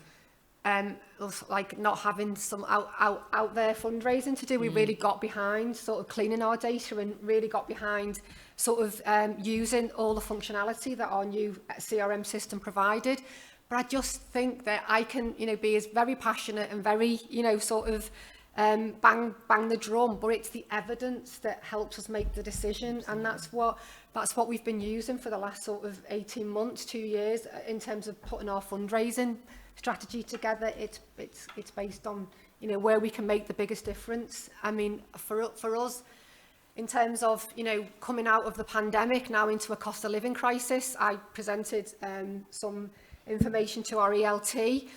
us, like not having some out there fundraising to do. We really got behind sort of cleaning our data and really got behind sort of using all the functionality that our new CRM system provided. But I just think that I can, be as very passionate and very, sort of bang the drum, but it's the evidence that helps us make the decision. And that's what we've been using for the last sort of 18 months, 2 years, in terms of putting our fundraising strategy together. It's based on, where we can make the biggest difference. I mean, for us, in terms of, coming out of the pandemic now into a cost of living crisis, I presented some information to our ELT,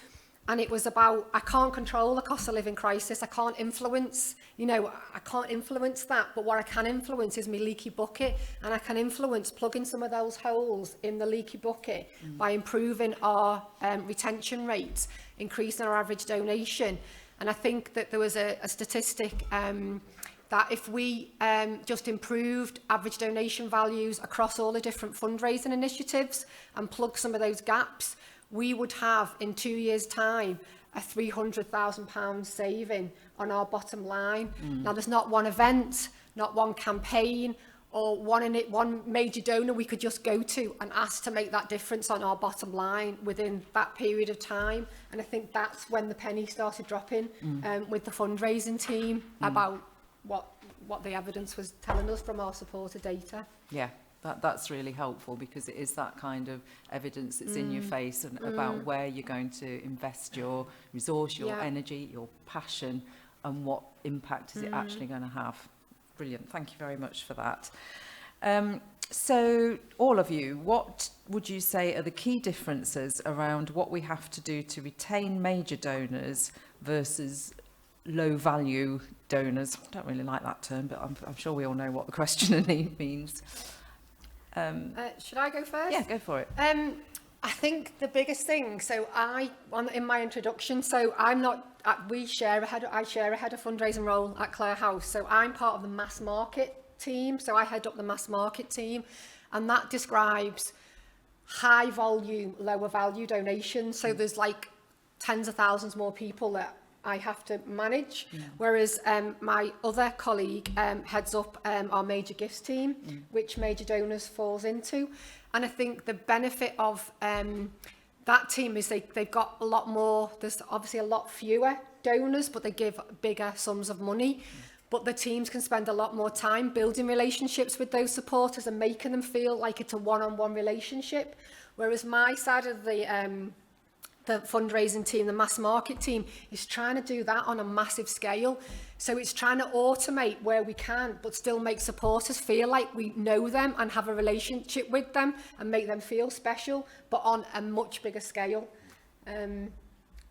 and it was about, I can't control the cost of living crisis. I can't influence, I can't influence that, but what I can influence is my leaky bucket, and I can influence plugging some of those holes in the leaky bucket by improving our retention rates, increasing our average donation. And I think that there was a statistic that if we just improved average donation values across all the different fundraising initiatives and plug some of those gaps, we would have in 2 years' time a £300,000 saving on our bottom line. Now, there's not one event, not one campaign, or one major donor we could just go to and ask to make that difference on our bottom line within that period of time. And I think that's when the penny started dropping with the fundraising team about what the evidence was telling us from our supporter data. Yeah, that's really helpful, because it is that kind of evidence that's in your face and about where you're going to invest your resource, your energy, your passion, and what impact is it actually going to have. Brilliant. Thank you very much for that. So all of you, what would you say are the key differences around what we have to do to retain major donors versus low value donors? I don't really like that term, but I'm sure we all know what the questioner means. Should I go first? Yeah, go for it. I think the biggest thing, so in my introduction, so I'm not, I share a head of fundraising role at Clare House. So I'm part of the mass market team. So I head up the mass market team, and that describes high volume, lower value donations. So there's like tens of thousands more people that I have to manage, whereas my other colleague heads up our major gifts team, which major donors falls into. And I think the benefit of that team is they've got a lot more, there's obviously a lot fewer donors, but they give bigger sums of money. But the teams can spend a lot more time building relationships with those supporters and making them feel like it's a one-on-one relationship. Whereas my side of the fundraising team, the mass market team, is trying to do that on a massive scale. So it's trying to automate where we can, but still make supporters feel like we know them and have a relationship with them and make them feel special, but on a much bigger scale.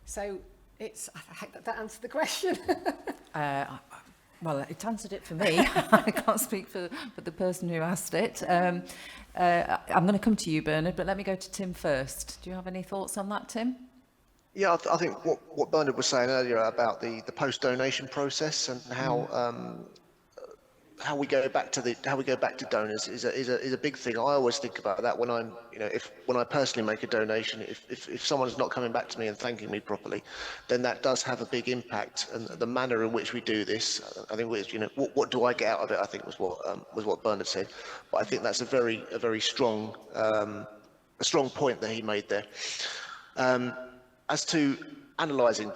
So it's, I hope that answered the question. Well, it answered it for me. I can't speak for the person who asked it. I'm going to come to you, Bernard, but let me go to Tim first. Do you have any thoughts on that, Tim? Yeah, I think what Bernard was saying earlier about the post-donation process and how we go back to donors is a big thing. I always think about that when I'm, when I personally make a donation, if someone's not coming back to me and thanking me properly, then that does have a big impact. And the manner in which we do this, I think, what do I get out of it? I think was what Bernard said. But I think that's a very strong point that he made there. As to analysing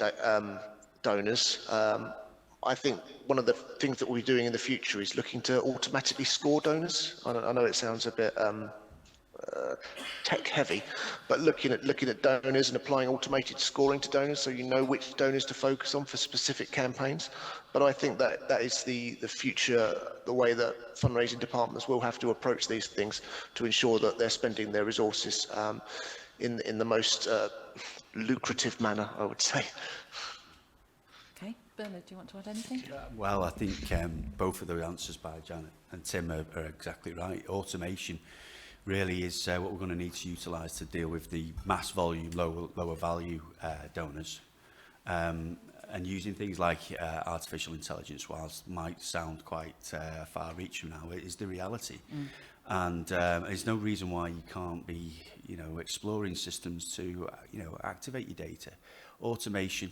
donors, I think one of the things that we'll be doing in the future is looking to automatically score donors. I know it sounds a bit tech heavy, but looking at donors and applying automated scoring to donors, so you know which donors to focus on for specific campaigns. But I think that is the future, the way that fundraising departments will have to approach these things to ensure that they're spending their resources in the most lucrative manner, I would say. Okay, Bernard, do you want to add anything? Well, I think both of the answers by Janet and Tim are exactly right. Automation really is what we're going to need to utilise to deal with the mass volume, lower value donors. And using things like artificial intelligence, whilst might sound quite far-reaching now, it is the reality. And there's no reason why you can't be, exploring systems to, activate your data. Automation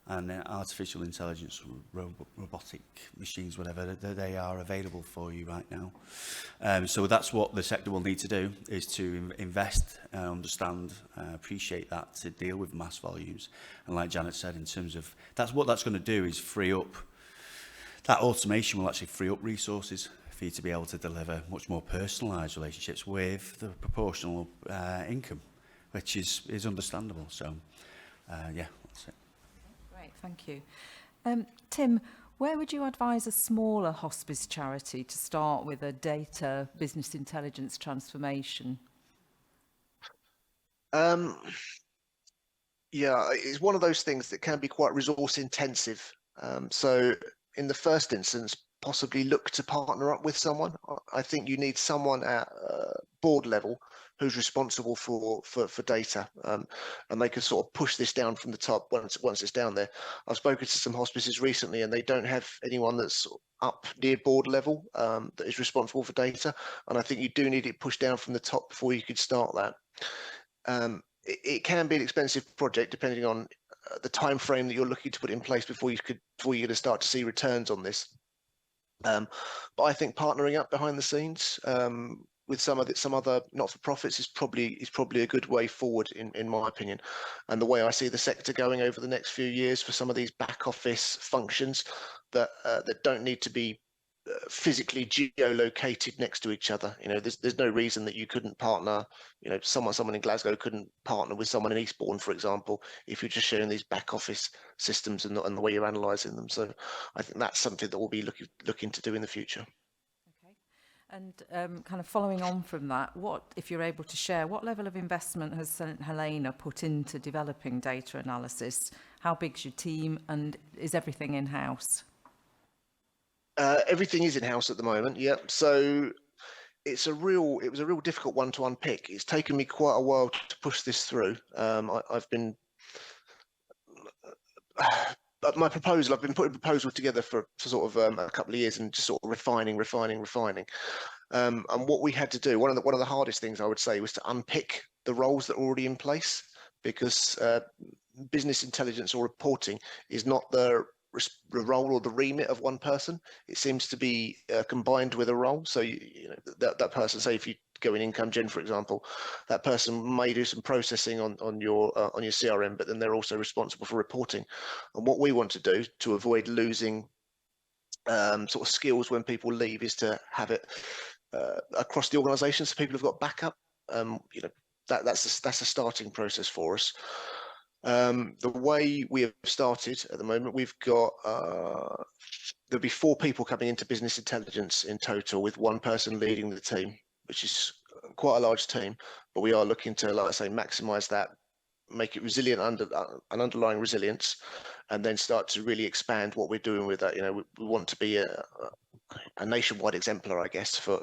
and artificial intelligence, robotic machines, whatever, they are available for you right now. So that's what the sector will need to do, is to invest, understand, appreciate that, to deal with mass volumes. And like Janet said, in terms of, that's going to do, is free up, that automation will actually free up resources for you to be able to deliver much more personalised relationships with the proportional income, which is understandable. So, yeah, that's it. Great, thank you. Tim, where would you advise a smaller hospice charity to start with a data business intelligence transformation? Yeah, it's one of those things that can be quite resource intensive. So in the first instance, possibly look to partner up with someone. I think you need someone at board level who's responsible for data, and they can sort of push this down from the top once it's down there. I've spoken to some hospices recently, and they don't have anyone that's up near board level that is responsible for data, and I think you do need it pushed down from the top before you could start that. It can be an expensive project depending on the time frame that you're looking to put in place before you're going to start to see returns on this. But I think partnering up behind the scenes with some other not-for-profits is probably a good way forward, in my opinion. And the way I see the sector going over the next few years for some of these back office functions that don't need to be physically geolocated next to each other. There's no reason that you couldn't partner. Someone in Glasgow couldn't partner with someone in Eastbourne, for example, if you're just sharing these back office systems and the way you're analysing them. So I think that's something that we'll be looking to do in the future. Okay, and kind of following on from that, what, if you're able to share, what level of investment has Helena put into developing data analysis? How big's your team, and is everything in-house? Everything is in-house at the moment, yeah. So it was a real difficult one to unpick. It's taken me quite a while to push this through. I've been putting a proposal together for sort of a couple of years and just sort of refining. And what we had to do, one of the hardest things I would say, was to unpick the roles that are already in place, because business intelligence or reporting is not the role or the remit of one person. It seems to be combined with a role. So you know that person, say if you go in income gen, for example, that person may do some processing on your CRM, but then they're also responsible for reporting. And what we want to do to avoid losing sort of skills when people leave is to have it across the organisation, so people have got backup. You know, that's a starting process for us. The way we have started at the moment, we've got there'll be 4 people coming into business intelligence in total, with 1 person leading the team, which is quite a large team. But we are looking to, like I say, maximise that, make it resilient under an underlying resilience, and then start to really expand what we're doing with that. You know, we want to be a nationwide exemplar, I guess, for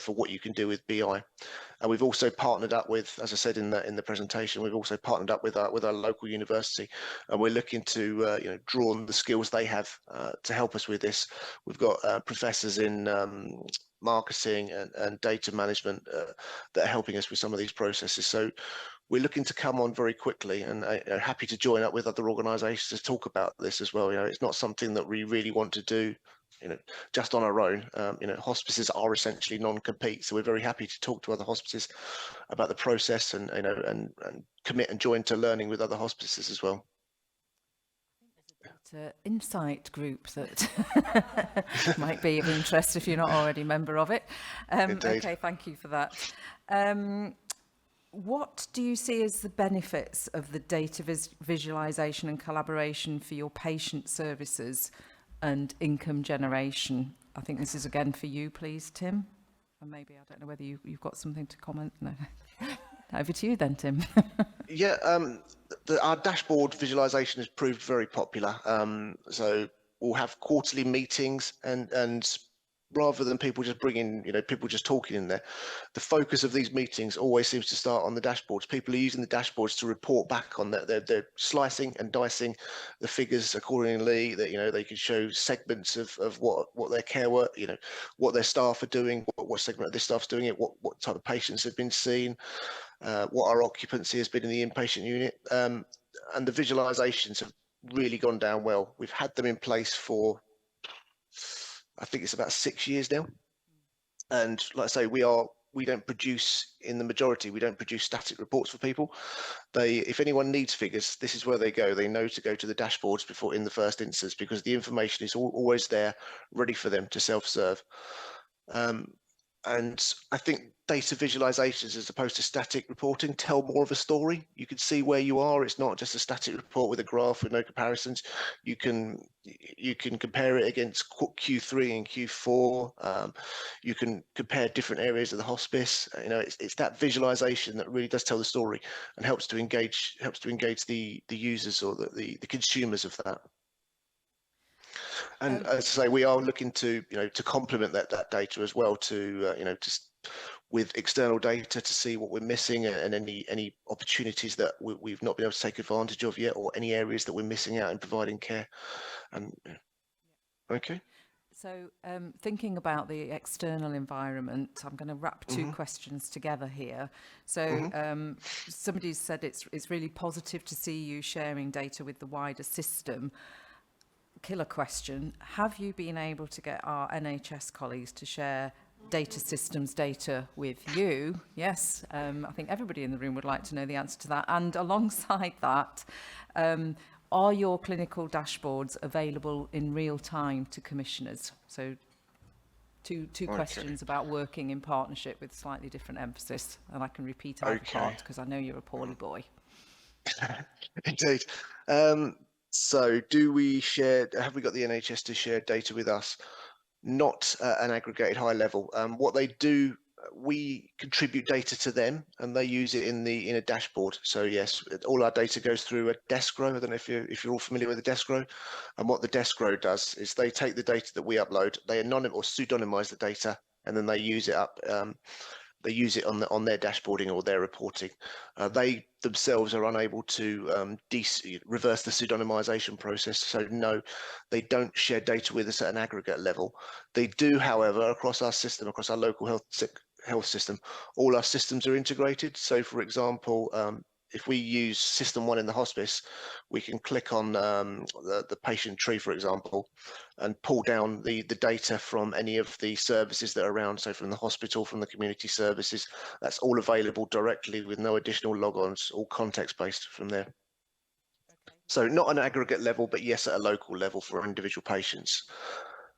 what you can do with BI. And we've also partnered up with, as I said in the presentation, we've also partnered up with our local university, and we're looking to you know, draw on the skills they have to help us with this. We've got professors in marketing and data management that are helping us with some of these processes. So we're looking to come on very quickly, and happy to join up with other organisations to talk about this as well. You know, it's not something that we really want to do, you know, just on our own. You know, hospices are essentially non-compete, so we're very happy to talk to other hospices about the process, and you know, and commit and join to learning with other hospices as well. Insight group that might be of interest if you're not already a member of it. Okay, thank you for that. What do you see as the benefits of the data visualization and collaboration for your patient services and income generation? I think this is again for you, please, Tim. And maybe, I don't know whether you've got something to comment. No. Over to you then, Tim. Yeah, our dashboard visualization has proved very popular. So we'll have quarterly meetings, and rather than people just bringing, you know, people just talking in there, the focus of these meetings always seems to start on the dashboards. People are using the dashboards to report back on that. They're slicing and dicing the figures accordingly. That, you know, they can show segments of what their care work, you know, what their staff are doing, what segment of their staff's doing it, what type of patients have been seen, what our occupancy has been in the inpatient unit, and the visualizations have really gone down well. We've had them in place for, I think it's about 6 years now. And like I say, we don't produce, in the majority, we don't produce static reports for people. If anyone needs figures, this is where they go. They know to go to the dashboards before, in the first instance, because the information is always there, ready for them to self-serve. And I think data visualizations, as opposed to static reporting, tell more of a story. You can see where you are. It's not just a static report with a graph with no comparisons. You can compare it against Q3 and Q4. You can compare different areas of the hospice. You know, it's that visualization that really does tell the story and helps to engage the users or the consumers of that. And as I say, we are looking to, you know, to complement that data as well, to you know, just with external data, to see what we're missing and any opportunities that we've not been able to take advantage of yet, or any areas that we're missing out in providing care. And okay. So thinking about the external environment, I'm going to wrap 2 questions together here. So somebody said it's really positive to see you sharing data with the wider system. Killer question: have you been able to get our NHS colleagues to share data systems data with you? Yes, I think everybody in the room would like to know the answer to that. And alongside that, are your clinical dashboards available in real time to commissioners? So two questions about working in partnership with slightly different emphasis, and I can repeat either part because I know you're a poorly boy. Indeed. So have we got the NHS to share data with us? Not an aggregated high level. What they do, we contribute data to them, and they use it in a dashboard. So yes, all our data goes through a desk row. I don't know if you're all familiar with the desk row. And what the desk row does is they take the data that we upload, they pseudonymize the data, and then they use it up. They use it on their dashboarding or their reporting. They themselves are unable to reverse the pseudonymization process. So no, they don't share data with us at an aggregate level. They do, however, across our system, across our local health system, all our systems are integrated. So for example, if we use System 1 in the hospice, we can click on the patient tree, for example, and pull down the data from any of the services that are around, so from the hospital, from the community services. That's all available directly with no additional logons, all context-based from there. So not an aggregate level, but yes, at a local level for individual patients.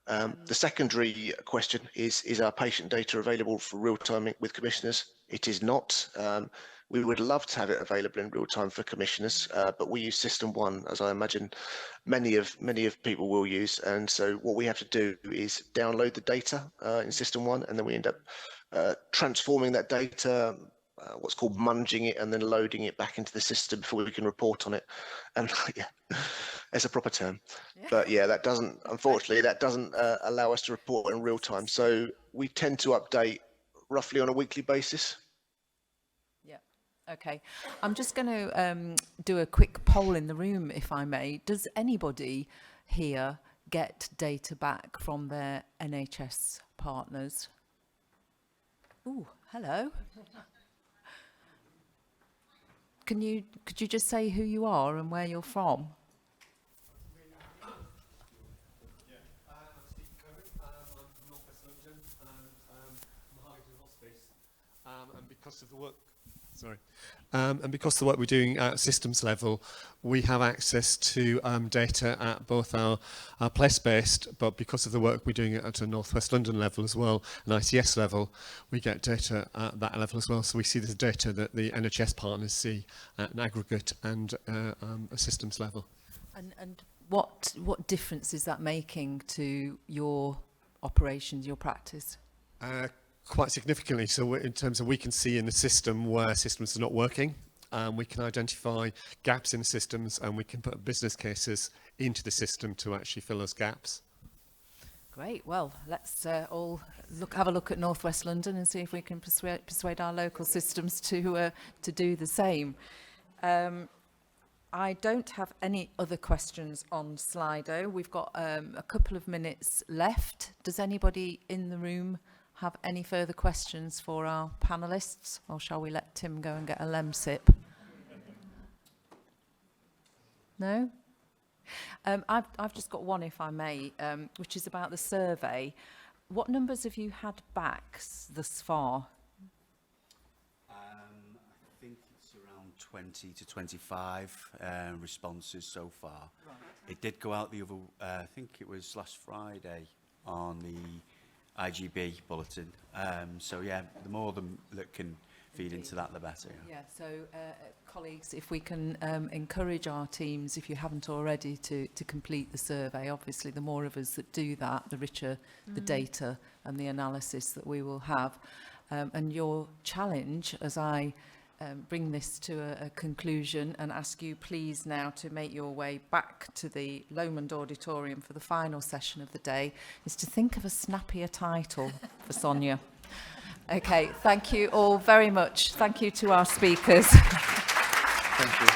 The secondary question is our patient data available for real time with commissioners? It is not. We would love to have it available in real time for commissioners, but we use System 1, as I imagine many of people will use. And so what we have to do is download the data in System 1, and then we end up transforming that data, what's called munging it, and then loading it back into the system before we can report on it. And yeah, it's a proper term. Yeah. But yeah, that doesn't, unfortunately, that doesn't allow us to report in real time. So we tend to update roughly on a weekly basis. Yeah. Okay. I'm just going to do a quick poll in the room, if I may. Does anybody here get data back from their NHS partners? Ooh, hello. Could you just say who you are and where you're from? I'm Steve Curry. I'm from North West London, and I'm hired in Hospice. And because of the work, and because of the work we're doing at systems level, we have access to data at both our place-based, but because of the work we're doing at a North West London level as well, an ICS level, we get data at that level as well. So we see the data that the NHS partners see at an aggregate and a systems level. And what difference is that making to your operations, your practice? Quite significantly. So in terms of, we can see in the system where systems are not working, we can identify gaps in the systems, and we can put business cases into the system to actually fill those gaps. Great. Well, let's all have a look at North West London and see if we can persuade our local systems to do the same. I don't have any other questions on Slido. We've got a couple of minutes left. Does anybody in the room have any further questions for our panellists, or shall we let Tim go and get a Lemsip? No? I've just got one, if I may, which is about the survey. What numbers have you had back thus far? I think it's around 20 to 25 responses so far. Right. It did go out the other, I think it was last Friday on the IGB bulletin. So yeah, the more them that can feed into that, the better. Yeah, so colleagues, if we can encourage our teams, if you haven't already, to complete the survey. Obviously, the more of us that do that, the richer the data and the analysis that we will have. And your challenge, as I bring this to a conclusion and ask you please now to make your way back to the Lomond Auditorium for the final session of the day, is to think of a snappier title for Sonia. Okay, thank you all very much. Thank you to our speakers. Thank you.